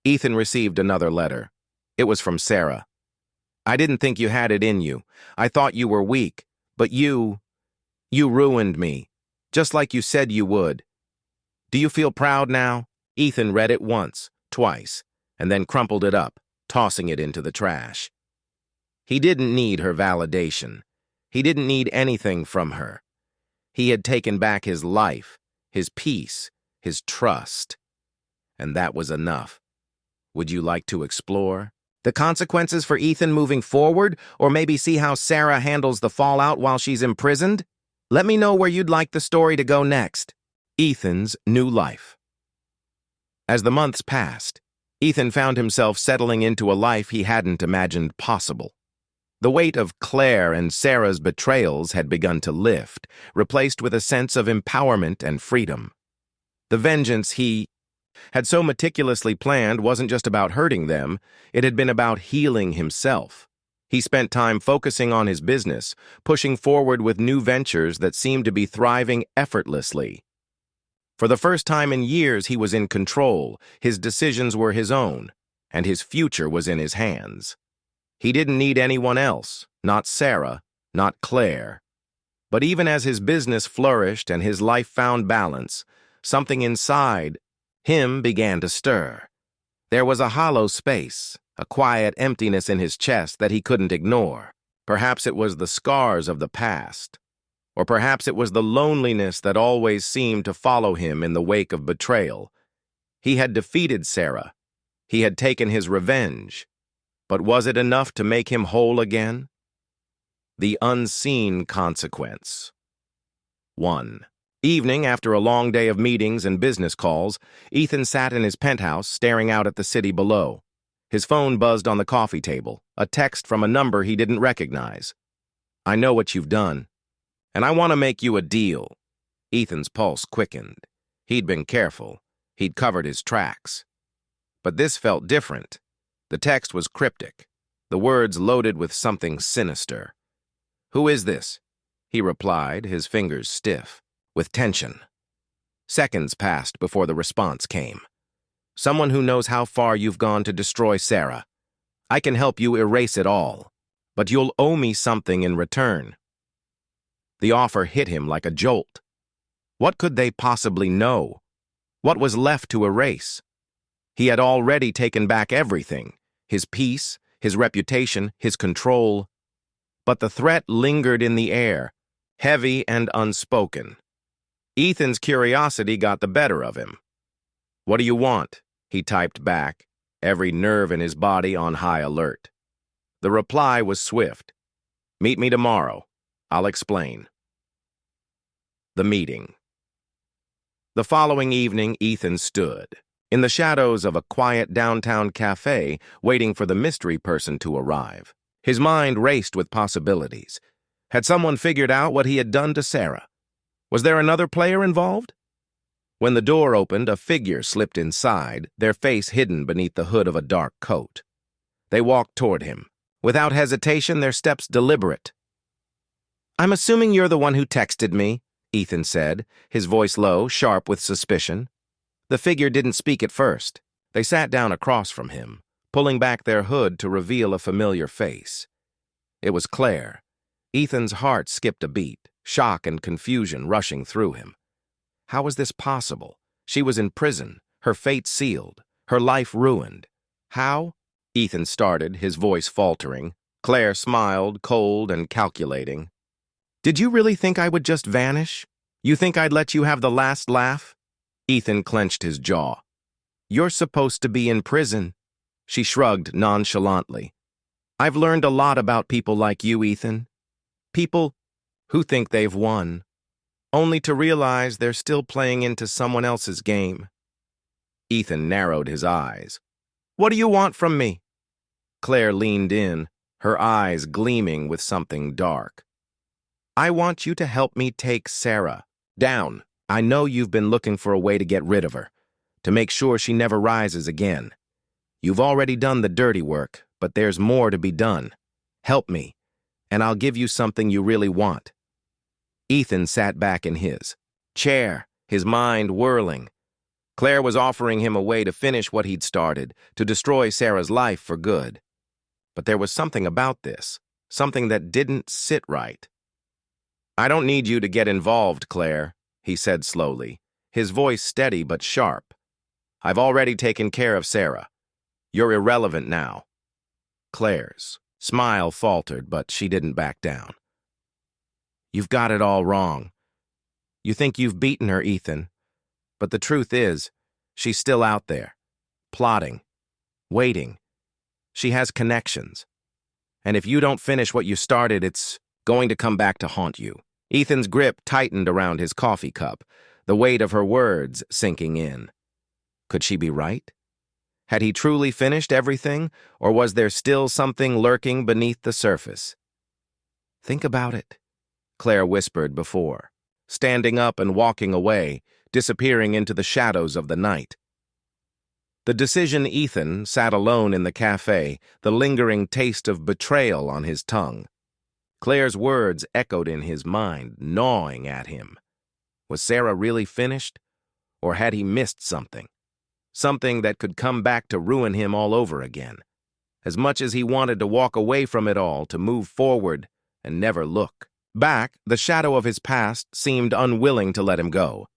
Ethan received another letter. It was from Sarah. "I didn't think you had it in you. I thought you were weak, but you ruined me, just like you said you would. Do you feel proud now?" Ethan read it once, twice, and then crumpled it up, tossing it into the trash. He didn't need her validation. He didn't need anything from her. He had taken back his life, his peace, his trust. And that was enough. Would you like to explore the consequences for Ethan moving forward, or maybe see how Sarah handles the fallout while she's imprisoned? Let me know where you'd like the story to go next. Ethan's new life. As the months passed, Ethan found himself settling into a life he hadn't imagined possible. The weight of Claire and Sarah's betrayals had begun to lift, replaced with a sense of empowerment and freedom. The vengeance he had so meticulously planned wasn't just about hurting them, it had been about healing himself. He spent time focusing on his business, pushing forward with new ventures that seemed to be thriving effortlessly. For the first time in years, he was in control, his decisions were his own, and his future was in his hands. He didn't need anyone else, not Sarah, not Claire. But even as his business flourished and his life found balance, something inside him began to stir. There was a hollow space, a quiet emptiness in his chest that he couldn't ignore. Perhaps it was the scars of the past, or perhaps it was the loneliness that always seemed to follow him in the wake of betrayal. He had defeated Sarah. He had taken his revenge. But was it enough to make him whole again? The unseen consequence. 1. Evening, after a long day of meetings and business calls, Ethan sat in his penthouse staring out at the city below. His phone buzzed on the coffee table, a text from a number he didn't recognize. "I know what you've done, and I want to make you a deal." Ethan's pulse quickened. He'd been careful. He'd covered his tracks. But this felt different. The text was cryptic, the words loaded with something sinister. "Who is this?" he replied, his fingers stiff, with tension. Seconds passed before the response came. "Someone who knows how far you've gone to destroy Sarah. I can help you erase it all, but you'll owe me something in return." The offer hit him like a jolt. What could they possibly know? What was left to erase? He had already taken back everything, his peace, his reputation, his control. But the threat lingered in the air, heavy and unspoken. Ethan's curiosity got the better of him. "What do you want?" he typed back, every nerve in his body on high alert. The reply was swift. "Meet me tomorrow. I'll explain." The meeting. The following evening, Ethan stood in the shadows of a quiet downtown cafe, waiting for the mystery person to arrive. His mind raced with possibilities. Had someone figured out what he had done to Sarah? Was there another player involved? When the door opened, a figure slipped inside, their face hidden beneath the hood of a dark coat. They walked toward him. Without hesitation, their steps deliberate. "I'm assuming you're the one who texted me," Ethan said, his voice low, sharp with suspicion. The figure didn't speak at first. They sat down across from him, pulling back their hood to reveal a familiar face. It was Claire. Ethan's heart skipped a beat, shock and confusion rushing through him. How was this possible? She was in prison, her fate sealed, her life ruined. How? Ethan started, his voice faltering. Claire smiled, cold and calculating. "Did you really think I would just vanish? You think I'd let you have the last laugh?" Ethan clenched his jaw. "You're supposed to be in prison." She shrugged nonchalantly. "I've learned a lot about people like you, Ethan. People who think they've won, only to realize they're still playing into someone else's game." Ethan narrowed his eyes. "What do you want from me?" Claire leaned in, her eyes gleaming with something dark. "I want you to help me take Sarah down. I know you've been looking for a way to get rid of her, to make sure she never rises again. You've already done the dirty work, but there's more to be done. Help me, and I'll give you something you really want." Ethan sat back in his chair, his mind whirling. Claire was offering him a way to finish what he'd started, to destroy Sarah's life for good. But there was something about this, something that didn't sit right. "I don't need you to get involved, Claire," he said slowly, his voice steady but sharp. "I've already taken care of Sarah. You're irrelevant now." Claire's smile faltered, but she didn't back down. "You've got it all wrong. You think you've beaten her, Ethan. But the truth is, she's still out there, plotting, waiting. She has connections. And if you don't finish what you started, it's going to come back to haunt you." Ethan's grip tightened around his coffee cup, the weight of her words sinking in. Could she be right? Had he truly finished everything, or was there still something lurking beneath the surface? "Think about it," Claire whispered before, standing up and walking away, disappearing into the shadows of the night. The decision Ethan sat alone in the cafe, the lingering taste of betrayal on his tongue. Claire's words echoed in his mind, gnawing at him. Was Sarah really finished? Or had he missed something? Something that could come back to ruin him all over again. As much as he wanted to walk away from it all, to move forward and never look back, the shadow of his past seemed unwilling to let him go.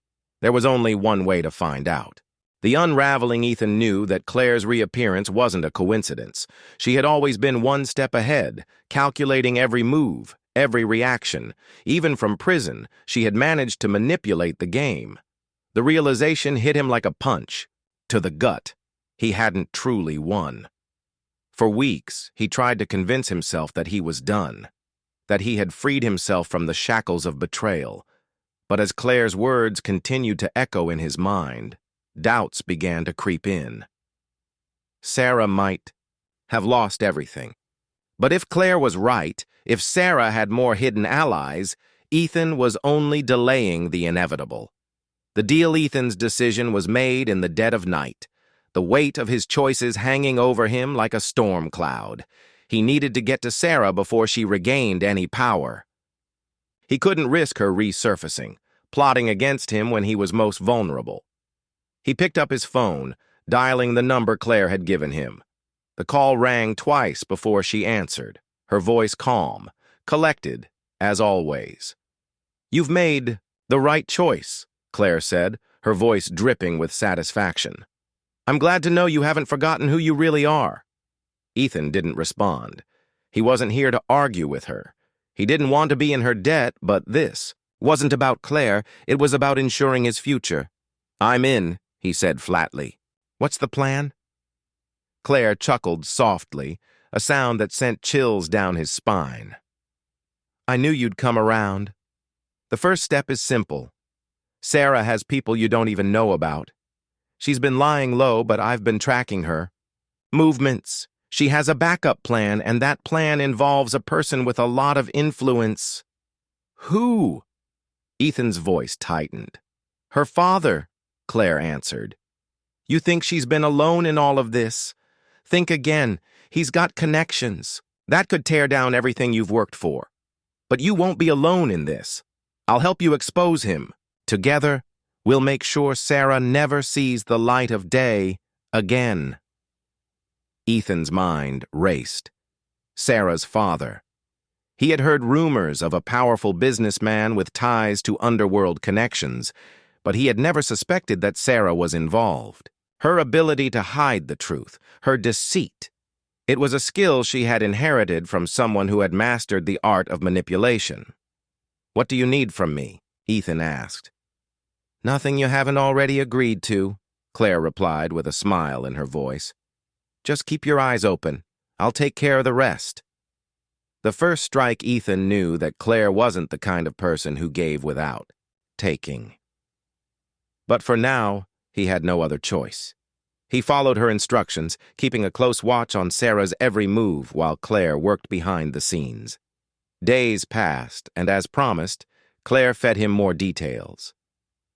There was only one way to find out. The unraveling Ethan knew that Claire's reappearance wasn't a coincidence. She had always been one step ahead, calculating every move, every reaction. Even from prison, she had managed to manipulate the game. The realization hit him like a punch. To the gut, he hadn't truly won. For weeks, he tried to convince himself that he was done, that he had freed himself from the shackles of betrayal. But as Claire's words continued to echo in his mind, doubts began to creep in. Sarah might have lost everything. But if Claire was right, if Sarah had more hidden allies, Ethan was only delaying the inevitable. The deal Ethan's decision was made in the dead of night, the weight of his choices hanging over him like a storm cloud. He needed to get to Sarah before she regained any power. He couldn't risk her resurfacing, plotting against him when he was most vulnerable. He picked up his phone, dialing the number Claire had given him. The call rang twice before she answered, her voice calm, collected, as always. "You've made the right choice," Claire said, her voice dripping with satisfaction. "I'm glad to know you haven't forgotten who you really are." Ethan didn't respond. He wasn't here to argue with her. He didn't want to be in her debt, but this wasn't about Claire. It was about ensuring his future. "I'm in," he said flatly. "What's the plan?" Claire chuckled softly, a sound that sent chills down his spine. "I knew you'd come around. The first step is simple. Sarah has people you don't even know about. She's been lying low, but I've been tracking her. Movements. She has a backup plan, and that plan involves a person with a lot of influence." "Who?" Ethan's voice tightened. "Her father," Claire answered. "You think she's been alone in all of this? Think again. He's got connections. That could tear down everything you've worked for. But you won't be alone in this. I'll help you expose him. Together, we'll make sure Sarah never sees the light of day again." Ethan's mind raced. Sarah's father. He had heard rumors of a powerful businessman with ties to underworld connections, but he had never suspected that Sarah was involved. Her ability to hide the truth, her deceit. It was a skill she had inherited from someone who had mastered the art of manipulation. "What do you need from me?" Ethan asked. "Nothing you haven't already agreed to," Claire replied with a smile in her voice. "Just keep your eyes open. I'll take care of the rest." The first strike Ethan knew that Claire wasn't the kind of person who gave without taking. But for now, he had no other choice. He followed her instructions, keeping a close watch on Sarah's every move while Claire worked behind the scenes. Days passed, and as promised, Claire fed him more details.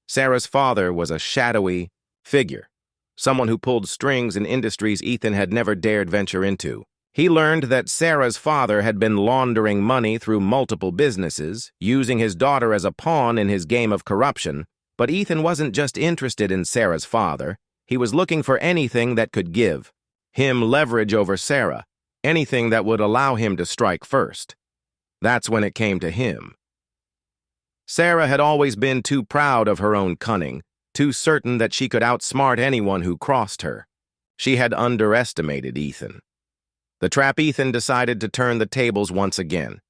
Sarah's father was a shadowy figure, someone who pulled strings in industries Ethan had never dared venture into. He learned that Sarah's father had been laundering money through multiple businesses, using his daughter as a pawn in his game of corruption. But Ethan wasn't just interested in Sarah's father. He was looking for anything that could give him leverage over Sarah, anything that would allow him to strike first. That's when it came to him. Sarah had always been too proud of her own cunning, too certain that she could outsmart anyone who crossed her. She had underestimated Ethan. The trap Ethan decided to turn the tables once again.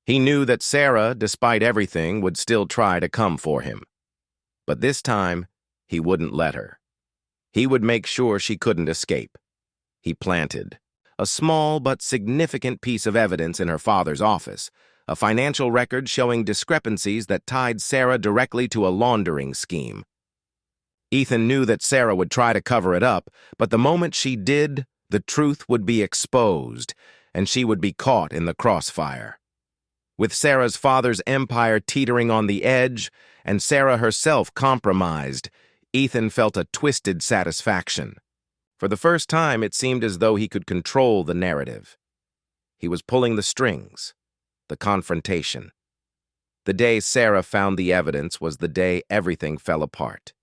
He knew that Sarah, despite everything, would still try to come for him. But this time, he wouldn't let her. He would make sure she couldn't escape. He planted a small but significant piece of evidence in her father's office, a financial record showing discrepancies that tied Sarah directly to a laundering scheme. Ethan knew that Sarah would try to cover it up, but the moment she did, the truth would be exposed, and she would be caught in the crossfire. With Sarah's father's empire teetering on the edge, and Sarah herself compromised, Ethan felt a twisted satisfaction. For the first time, it seemed as though he could control the narrative. He was pulling the strings, the confrontation. The day Sarah found the evidence was the day everything fell apart.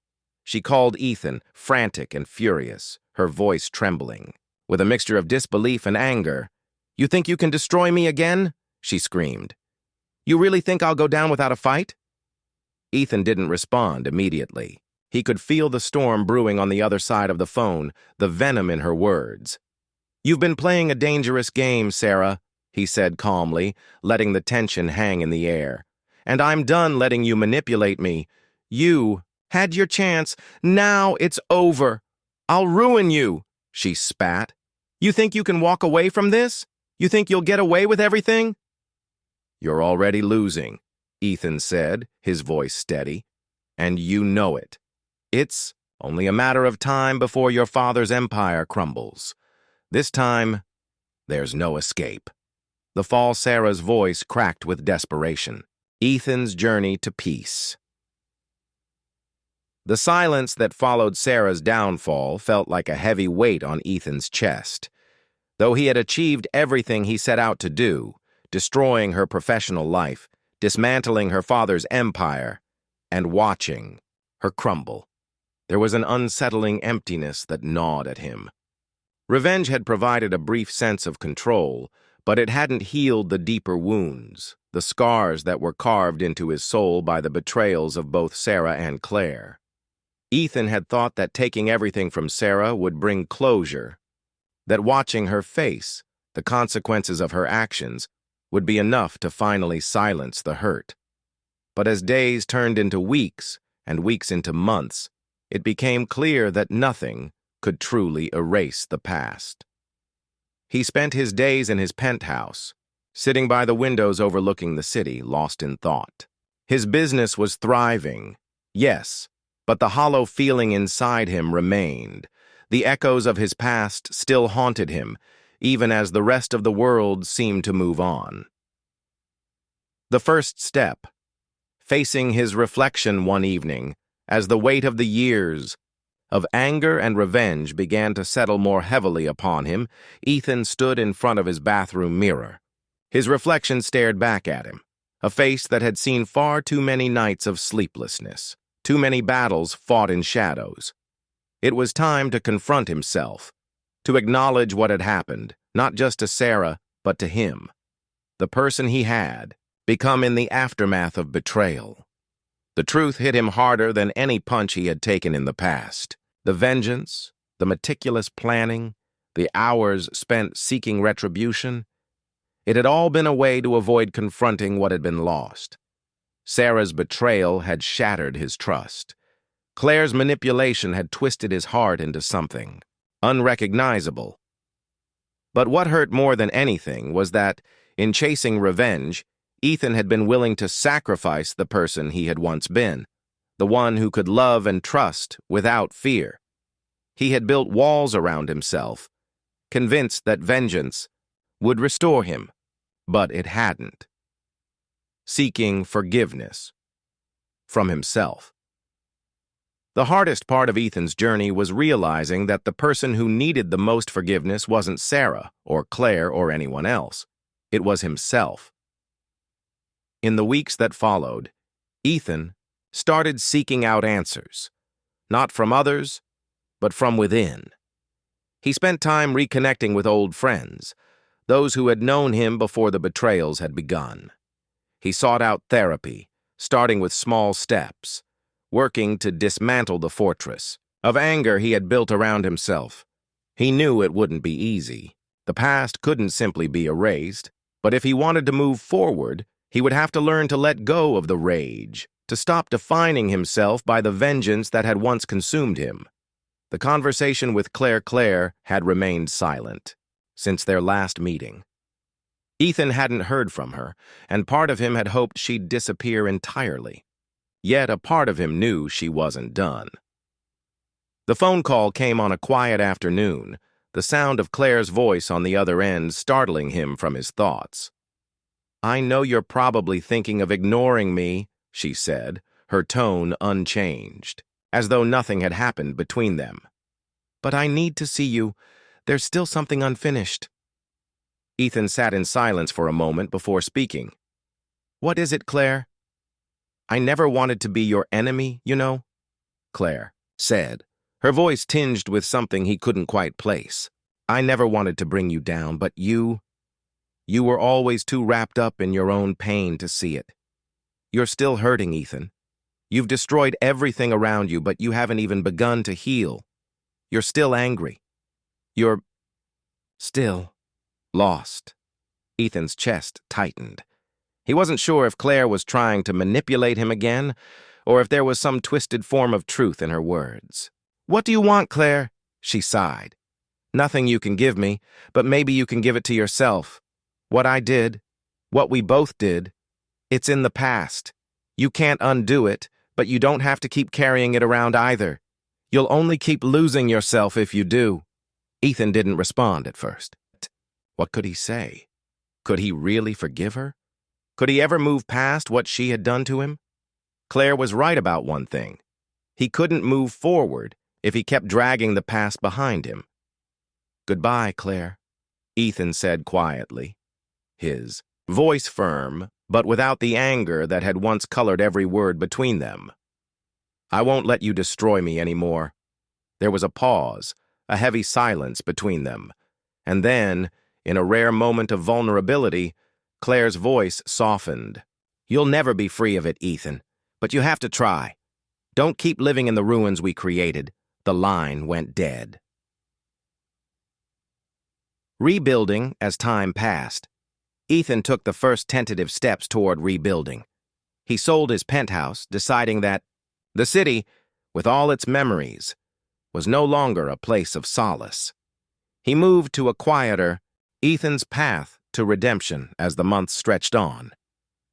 She called Ethan, frantic and furious, her voice trembling. With a mixture of disbelief and anger, "You think you can destroy me again?" she screamed. "You really think I'll go down without a fight?" Ethan didn't respond immediately. He could feel the storm brewing on the other side of the phone, the venom in her words. "You've been playing a dangerous game, Sarah," he said calmly, letting the tension hang in the air. "And I'm done letting you manipulate me. You had your chance. Now it's over. I'll ruin you," she spat. "You think you can walk away from this? You think you'll get away with everything?" "You're already losing," Ethan said, his voice steady. "And you know it. It's only a matter of time before your father's empire crumbles. This time, there's no escape." The false Sarah's voice cracked with desperation. Ethan's journey to peace. The silence that followed Sarah's downfall felt like a heavy weight on Ethan's chest. Though he had achieved everything he set out to do, destroying her professional life, dismantling her father's empire, and watching her crumble, there was an unsettling emptiness that gnawed at him. Revenge had provided a brief sense of control, but it hadn't healed the deeper wounds, the scars that were carved into his soul by the betrayals of both Sarah and Claire. Ethan had thought that taking everything from Sarah would bring closure, that watching her face the consequences of her actions would be enough to finally silence the hurt. But as days turned into weeks and weeks into months, it became clear that nothing could truly erase the past. He spent his days in his penthouse, sitting by the windows overlooking the city, lost in thought. His business was thriving, yes, but the hollow feeling inside him remained. The echoes of his past still haunted him, even as the rest of the world seemed to move on. The first step, facing his reflection one evening, as the weight of the years of anger and revenge began to settle more heavily upon him, Ethan stood in front of his bathroom mirror. His reflection stared back at him, a face that had seen far too many nights of sleeplessness, too many battles fought in shadows. It was time to confront himself, to acknowledge what had happened, not just to Sarah, but to him, the person he had become in the aftermath of betrayal. The truth hit him harder than any punch he had taken in the past. The vengeance, the meticulous planning, the hours spent seeking retribution, it had all been a way to avoid confronting what had been lost. Sarah's betrayal had shattered his trust. Claire's manipulation had twisted his heart into something unrecognizable. But what hurt more than anything was that, in chasing revenge, Ethan had been willing to sacrifice the person he had once been, the one who could love and trust without fear. He had built walls around himself, convinced that vengeance would restore him, but it hadn't. Seeking forgiveness from himself. The hardest part of Ethan's journey was realizing that the person who needed the most forgiveness wasn't Sarah or Claire or anyone else. It was himself. In the weeks that followed, Ethan started seeking out answers, not from others, but from within. He spent time reconnecting with old friends, those who had known him before the betrayals had begun. He sought out therapy, starting with small steps, working to dismantle the fortress of anger he had built around himself. He knew it wouldn't be easy. The past couldn't simply be erased, but if he wanted to move forward, he would have to learn to let go of the rage, to stop defining himself by the vengeance that had once consumed him. The conversation with Claire had remained silent since their last meeting. Ethan hadn't heard from her, and part of him had hoped she'd disappear entirely. Yet a part of him knew she wasn't done. The phone call came on a quiet afternoon, the sound of Claire's voice on the other end startling him from his thoughts. "I know you're probably thinking of ignoring me," she said, her tone unchanged, as though nothing had happened between them. "But I need to see you. There's still something unfinished." Ethan sat in silence for a moment before speaking. "What is it, Claire?" "I never wanted to be your enemy, you know," Claire said, her voice tinged with something he couldn't quite place. "I never wanted to bring you down, but you were always too wrapped up in your own pain to see it. You're still hurting, Ethan. You've destroyed everything around you, but you haven't even begun to heal. You're still angry. You're still lost." Ethan's chest tightened. He wasn't sure if Claire was trying to manipulate him again, or if there was some twisted form of truth in her words. "What do you want, Claire?" she sighed. "Nothing you can give me, but maybe you can give it to yourself. What I did, what we both did, it's in the past. You can't undo it, but you don't have to keep carrying it around either. You'll only keep losing yourself if you do." Ethan didn't respond at first. What could he say? Could he really forgive her? Could he ever move past what she had done to him? Claire was right about one thing. He couldn't move forward if he kept dragging the past behind him. "Goodbye, Claire," Ethan said quietly, his voice firm, but without the anger that had once colored every word between them. "I won't let you destroy me anymore." There was a pause, a heavy silence between them, and then, in a rare moment of vulnerability, Claire's voice softened. "You'll never be free of it, Ethan, but you have to try. Don't keep living in the ruins we created." The line went dead. Rebuilding as time passed, Ethan took the first tentative steps toward rebuilding. He sold his penthouse, deciding that the city, with all its memories, was no longer a place of solace. He moved to a quieter, Ethan's path to redemption as the months stretched on.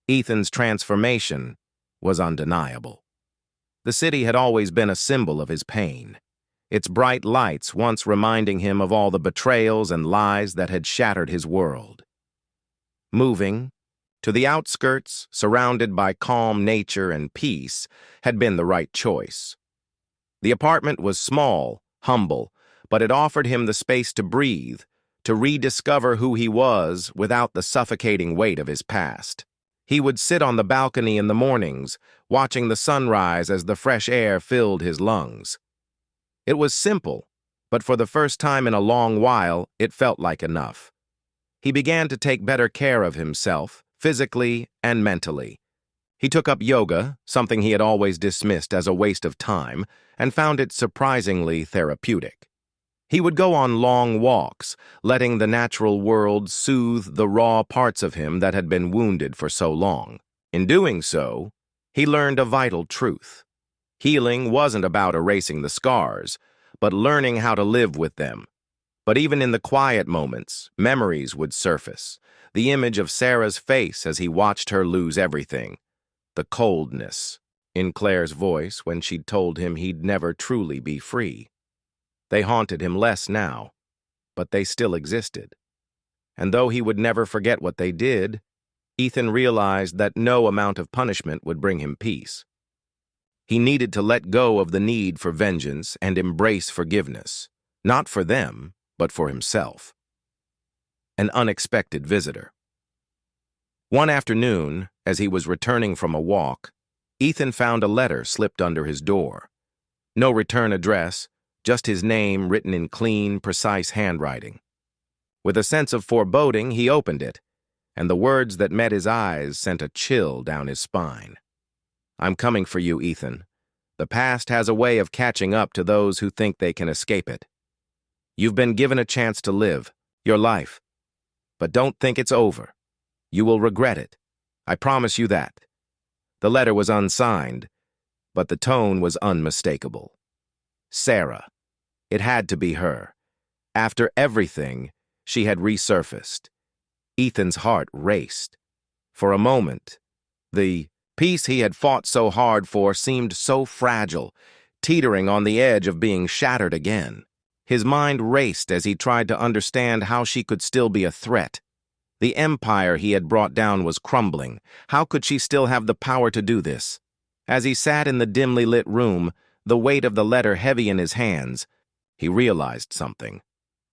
Ethan's transformation was undeniable. The city had always been a symbol of his pain, its bright lights once reminding him of all the betrayals and lies that had shattered his world. Moving to the outskirts, surrounded by calm nature and peace, had been the right choice. The apartment was small, humble, but it offered him the space to breathe, to rediscover who he was without the suffocating weight of his past. He would sit on the balcony in the mornings, watching the sunrise as the fresh air filled his lungs. It was simple, but for the first time in a long while, it felt like enough. He began to take better care of himself, physically and mentally. He took up yoga, something he had always dismissed as a waste of time, and found it surprisingly therapeutic. He would go on long walks, letting the natural world soothe the raw parts of him that had been wounded for so long. In doing so, he learned a vital truth. Healing wasn't about erasing the scars, but learning how to live with them. But even in the quiet moments, memories would surface. The image of Sarah's face as he watched her lose everything. The coldness in Claire's voice when she'd told him he'd never truly be free. They haunted him less now, but they still existed. And though he would never forget what they did, Ethan realized that no amount of punishment would bring him peace. He needed to let go of the need for vengeance and embrace forgiveness, not for them, but for himself. An unexpected visitor. One afternoon, as he was returning from a walk, Ethan found a letter slipped under his door. No return address, just his name written in clean, precise handwriting. With a sense of foreboding, he opened it, and the words that met his eyes sent a chill down his spine. "I'm coming for you, Ethan. The past has a way of catching up to those who think they can escape it. You've been given a chance to live your life, but don't think it's over. You will regret it. I promise you that." The letter was unsigned, but the tone was unmistakable. Sarah. It had to be her. After everything, she had resurfaced. Ethan's heart raced. For a moment, the peace he had fought so hard for seemed so fragile, teetering on the edge of being shattered again. His mind raced as he tried to understand how she could still be a threat. The empire he had brought down was crumbling. How could she still have the power to do this? As he sat in the dimly lit room, the weight of the letter heavy in his hands, he realized something.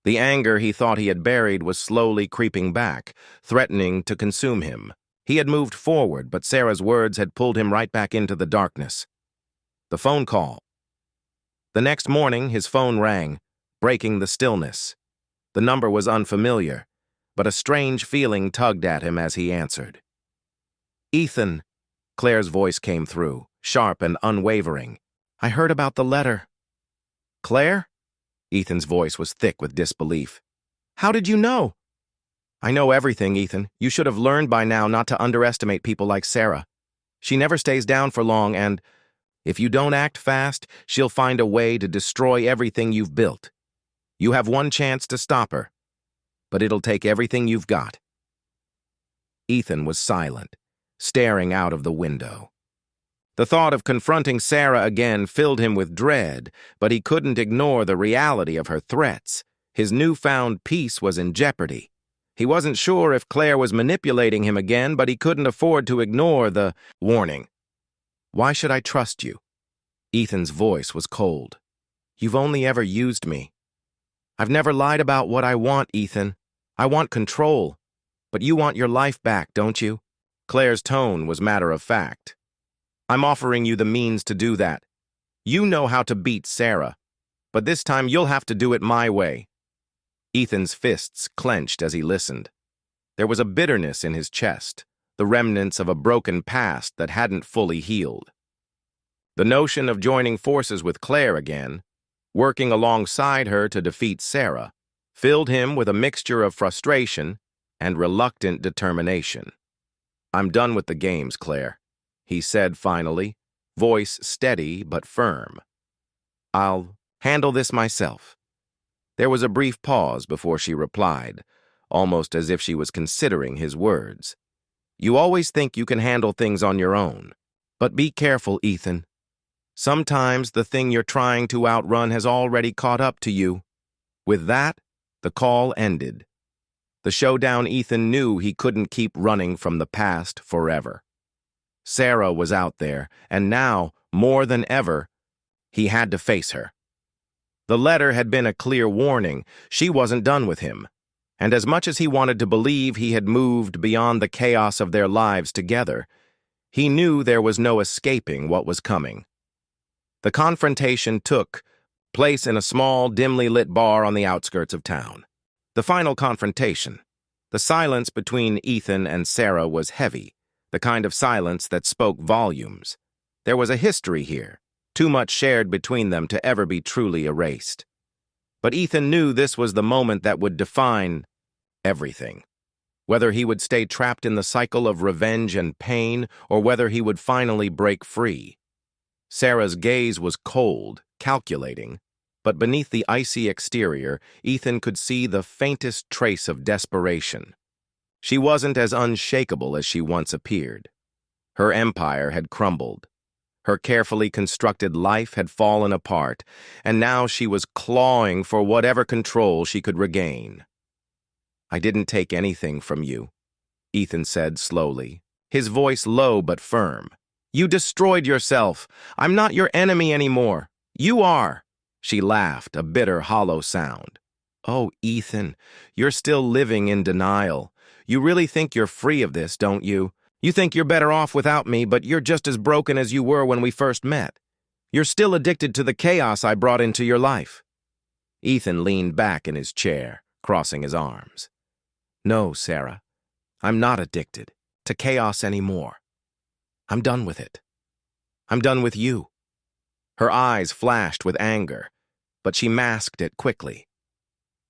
The anger he thought he had buried was slowly creeping back, threatening to consume him. He had moved forward, but Sarah's words had pulled him right back into the darkness. The phone call. The next morning, his phone rang, breaking the stillness. The number was unfamiliar, but a strange feeling tugged at him as he answered. "Ethan," Claire's voice came through, sharp and unwavering. "I heard about the letter." "Claire?" Ethan's voice was thick with disbelief. "How did you know?" "I know everything, Ethan. You should have learned by now not to underestimate people like Sarah. She never stays down for long, and if you don't act fast, she'll find a way to destroy everything you've built. You have one chance to stop her, but it'll take everything you've got." Ethan was silent, staring out of the window. The thought of confronting Sarah again filled him with dread, but he couldn't ignore the reality of her threats. His newfound peace was in jeopardy. He wasn't sure if Claire was manipulating him again, but he couldn't afford to ignore the warning. "Why should I trust you?" Ethan's voice was cold. "You've only ever used me. I've never lied about what I want, Ethan. I want control. But you want your life back, don't you?" Claire's tone was matter of fact. "I'm offering you the means to do that. You know how to beat Sarah, but this time you'll have to do it my way." Ethan's fists clenched as he listened. There was a bitterness in his chest, the remnants of a broken past that hadn't fully healed. The notion of joining forces with Claire again, working alongside her to defeat Sarah, filled him with a mixture of frustration and reluctant determination. "I'm done with the games, Claire," he said finally, voice steady but firm. "I'll handle this myself." There was a brief pause before she replied, almost as if she was considering his words. "You always think you can handle things on your own. But be careful, Ethan. Sometimes the thing you're trying to outrun has already caught up to you." With that, the call ended. The showdown Ethan knew he couldn't keep running from the past forever. Sarah was out there, and now, more than ever, he had to face her. The letter had been a clear warning. She wasn't done with him. And as much as he wanted to believe he had moved beyond the chaos of their lives together, he knew there was no escaping what was coming. The confrontation took place in a small, dimly lit bar on the outskirts of town. The final confrontation. The silence between Ethan and Sarah was heavy, the kind of silence that spoke volumes. There was a history here, too much shared between them to ever be truly erased. But Ethan knew this was the moment that would define everything. Whether he would stay trapped in the cycle of revenge and pain, or whether he would finally break free. Sarah's gaze was cold, calculating, but beneath the icy exterior, Ethan could see the faintest trace of desperation. She wasn't as unshakable as she once appeared. Her empire had crumbled. Her carefully constructed life had fallen apart, and now she was clawing for whatever control she could regain. "I didn't take anything from you," Ethan said slowly, his voice low but firm. "You destroyed yourself. I'm not your enemy anymore. You are." She laughed, a bitter, hollow sound. "Oh, Ethan, you're still living in denial. You really think you're free of this, don't you? You think you're better off without me, but you're just as broken as you were when we first met. You're still addicted to the chaos I brought into your life." Ethan leaned back in his chair, crossing his arms. "No, Sarah, I'm not addicted to chaos anymore. I'm done with it. I'm done with you." Her eyes flashed with anger, but she masked it quickly.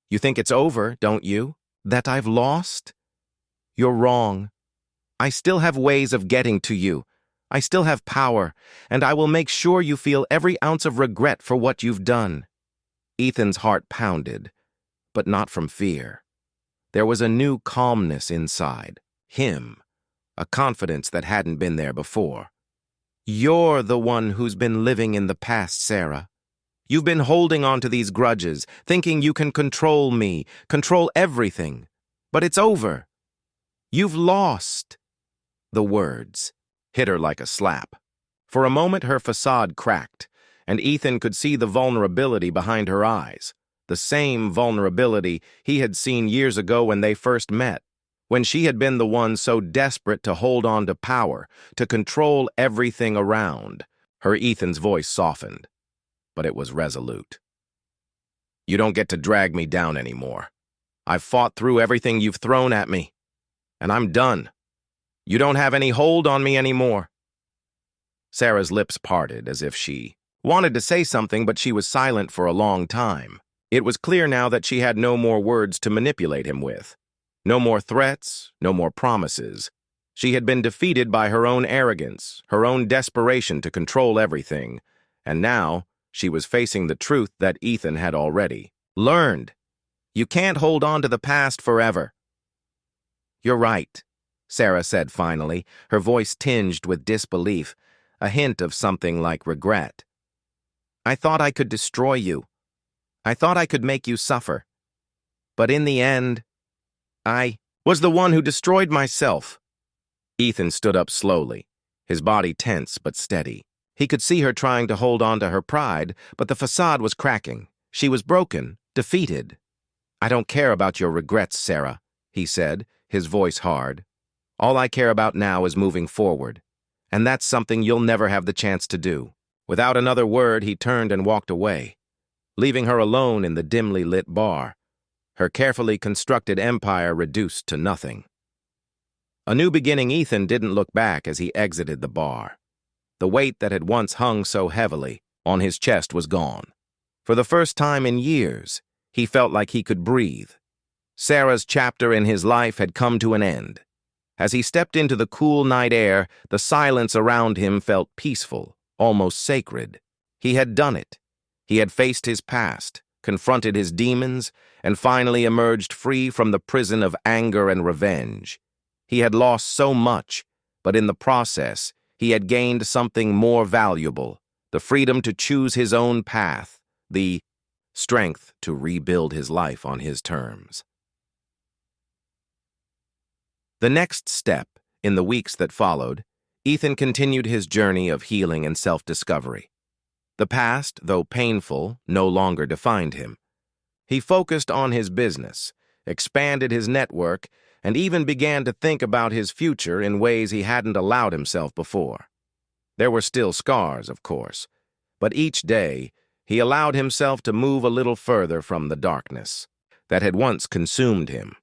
"You think it's over, don't you? That I've lost? You're wrong. I still have ways of getting to you. I still have power, and I will make sure you feel every ounce of regret for what you've done." Ethan's heart pounded, but not from fear. There was a new calmness inside him, a confidence that hadn't been there before. You're the one who's been living in the past, Sarah. You've been holding on to these grudges, thinking you can control me, control everything. But it's over. You've lost. The words hit her like a slap. For a moment, her facade cracked, and Ethan could see the vulnerability behind her eyes. The same vulnerability he had seen years ago when they first met, when she had been the one so desperate to hold on to power, to control everything around. Her Ethan's voice softened, but it was resolute. You don't get to drag me down anymore. I've fought through everything you've thrown at me, and I'm done. You don't have any hold on me anymore. Sarah's lips parted as if she wanted to say something, but she was silent for a long time. It was clear now that she had no more words to manipulate him with. No more threats, no more promises. She had been defeated by her own arrogance, her own desperation to control everything, and now she was facing the truth that Ethan had already learned. You can't hold on to the past forever. You're right, Sarah said finally, her voice tinged with disbelief, a hint of something like regret. I thought I could destroy you. I thought I could make you suffer. But in the end, I was the one who destroyed myself. Ethan stood up slowly, his body tense but steady. He could see her trying to hold on to her pride, but the facade was cracking. She was broken, defeated. I don't care about your regrets, Sarah, he said, his voice hard. All I care about now is moving forward, and that's something you'll never have the chance to do. Without another word, he turned and walked away, leaving her alone in the dimly lit bar, her carefully constructed empire reduced to nothing. A new beginning. Ethan didn't look back as he exited the bar. The weight that had once hung so heavily on his chest was gone. For the first time in years, he felt like he could breathe. Sarah's chapter in his life had come to an end. As he stepped into the cool night air, the silence around him felt peaceful, almost sacred. He had done it. He had faced his past, confronted his demons, and finally emerged free from the prison of anger and revenge. He had lost so much, but in the process, he had gained something more valuable, the freedom to choose his own path, the strength to rebuild his life on his terms. The next step, in the weeks that followed, Ethan continued his journey of healing and self-discovery. The past, though painful, no longer defined him. He focused on his business, expanded his network, and even began to think about his future in ways he hadn't allowed himself before. There were still scars, of course, but each day he allowed himself to move a little further from the darkness that had once consumed him.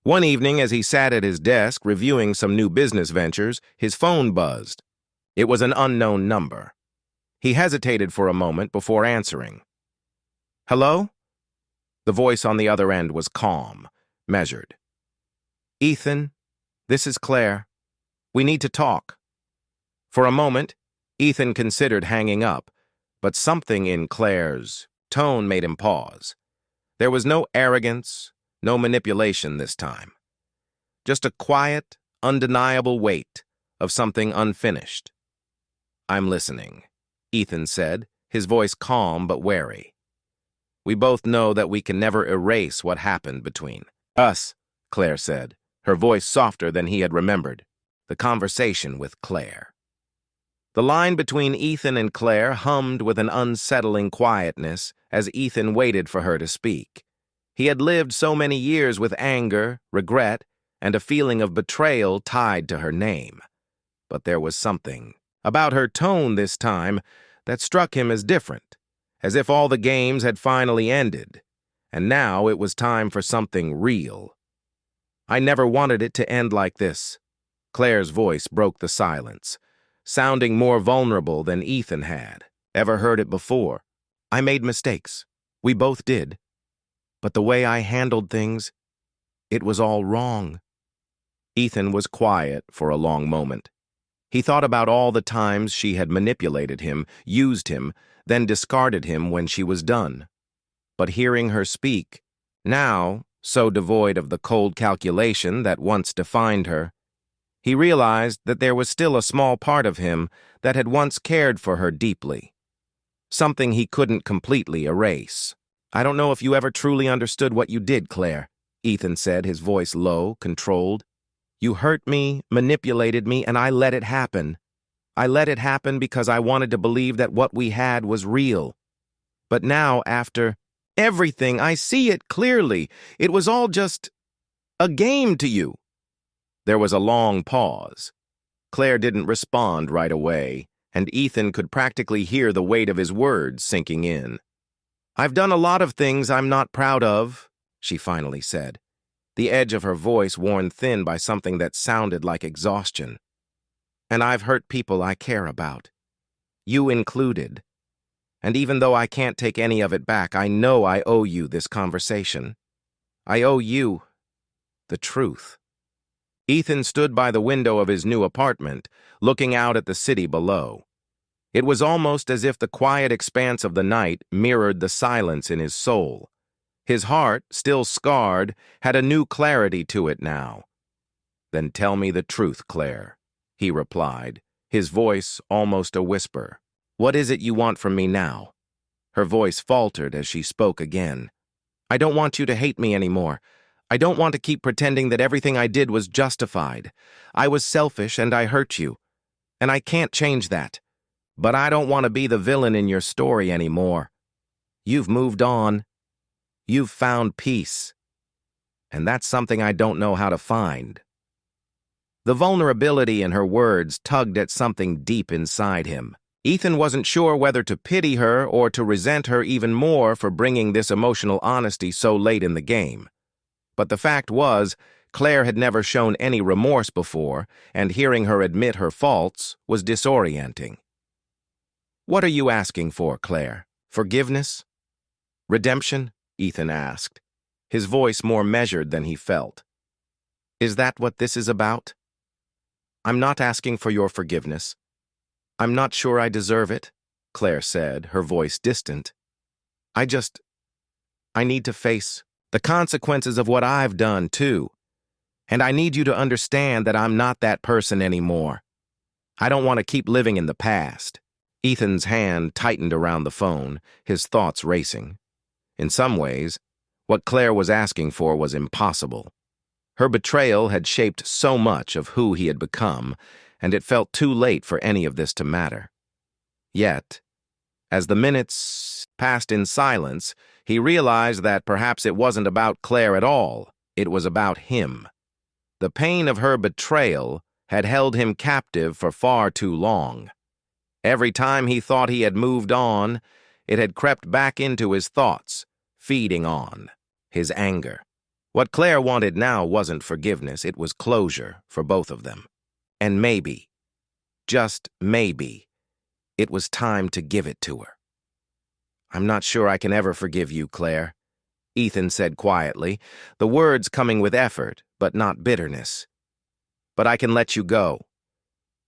One evening, as he sat at his desk reviewing some new business ventures, his phone buzzed. It was an unknown number. He hesitated for a moment before answering. Hello? The voice on the other end was calm, measured. Ethan, this is Claire. We need to talk. For a moment, Ethan considered hanging up, but something in Claire's tone made him pause. There was no arrogance, no manipulation this time. Just a quiet, undeniable weight of something unfinished. I'm listening, Ethan said, his voice calm but wary. We both know that we can never erase what happened between us, Claire said, her voice softer than he had remembered. The conversation with Claire. The line between Ethan and Claire hummed with an unsettling quietness as Ethan waited for her to speak. He had lived so many years with anger, regret, and a feeling of betrayal tied to her name. But there was something about her tone this time that struck him as different, as if all the games had finally ended, and now it was time for something real. I never wanted it to end like this. Claire's voice broke the silence, sounding more vulnerable than Ethan had ever heard it before. I made mistakes. We both did. But the way I handled things, it was all wrong. Ethan was quiet for a long moment. He thought about all the times she had manipulated him, used him, then discarded him when she was done. But hearing her speak, now so devoid of the cold calculation that once defined her, He realized that there was still a small part of him that had once cared for her deeply, something he couldn't completely erase. "I don't know if you ever truly understood what you did, Claire," Ethan said, his voice low, controlled. "You hurt me, manipulated me, and I let it happen. I let it happen because I wanted to believe that what we had was real. But now, after everything, I see it clearly. It was all just a game to you." There was a long pause. Claire didn't respond right away, and Ethan could practically hear the weight of his words sinking in. "I've done a lot of things I'm not proud of," she finally said, the edge of her voice worn thin by something that sounded like exhaustion. "And I've hurt people I care about, you included. And even though I can't take any of it back, I know I owe you this conversation. I owe you the truth." Ethan stood by the window of his new apartment, looking out at the city below. It was almost as if the quiet expanse of the night mirrored the silence in his soul. His heart, still scarred, had a new clarity to it now. "Then tell me the truth, Claire," he replied, his voice almost a whisper. "What is it you want from me now?" Her voice faltered as she spoke again. "I don't want you to hate me anymore. I don't want to keep pretending that everything I did was justified. I was selfish and I hurt you, and I can't change that. But I don't want to be the villain in your story anymore. You've moved on. You've found peace. And that's something I don't know how to find." The vulnerability in her words tugged at something deep inside him. Ethan wasn't sure whether to pity her or to resent her even more for bringing this emotional honesty so late in the game. But the fact was, Claire had never shown any remorse before, and hearing her admit her faults was disorienting. "What are you asking for, Claire? Forgiveness? Redemption?" Ethan asked, his voice more measured than he felt. "Is that what this is about?" "I'm not asking for your forgiveness. I'm not sure I deserve it," Claire said, her voice distant. I need to face the consequences of what I've done, too. And I need you to understand that I'm not that person anymore. I don't want to keep living in the past." Ethan's hand tightened around the phone, his thoughts racing. In some ways, what Claire was asking for was impossible. Her betrayal had shaped so much of who he had become, and it felt too late for any of this to matter. Yet, as the minutes passed in silence, he realized that perhaps it wasn't about Claire at all. It was about him. The pain of her betrayal had held him captive for far too long. Every time he thought he had moved on, it had crept back into his thoughts, feeding on his anger. What Claire wanted now wasn't forgiveness, it was closure for both of them. And maybe, just maybe, it was time to give it to her. "I'm not sure I can ever forgive you, Claire," Ethan said quietly, the words coming with effort, but not bitterness. "But I can let you go."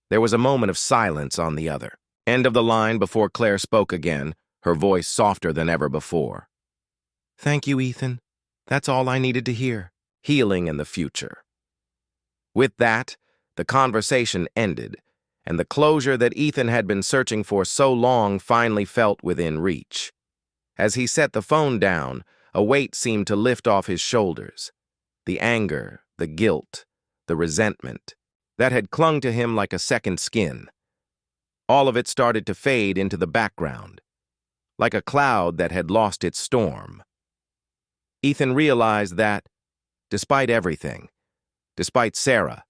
There was a moment of silence on the other end of the line before Claire spoke again, her voice softer than ever before. "Thank you, Ethan. That's all I needed to hear. Healing in the future." With that, the conversation ended, and the closure that Ethan had been searching for so long finally felt within reach. As he set the phone down, a weight seemed to lift off his shoulders. The anger, the guilt, the resentment that had clung to him like a second skin. All of it started to fade into the background, like a cloud that had lost its storm. Ethan realized that, despite everything, despite Sarah,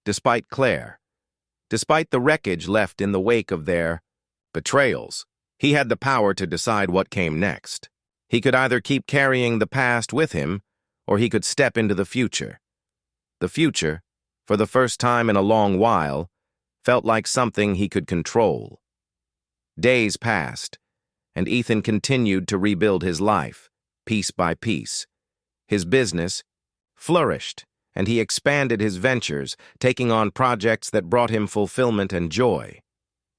despite Claire, despite the wreckage left in the wake of their betrayals, he had the power to decide what came next. He could either keep carrying the past with him, or he could step into the future. The future, for the first time in a long while, felt like something he could control. Days passed, and Ethan continued to rebuild his life, piece by piece. His business flourished, and he expanded his ventures, taking on projects that brought him fulfillment and joy.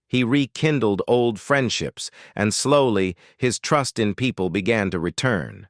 He rekindled old friendships, and slowly his trust in people began to return.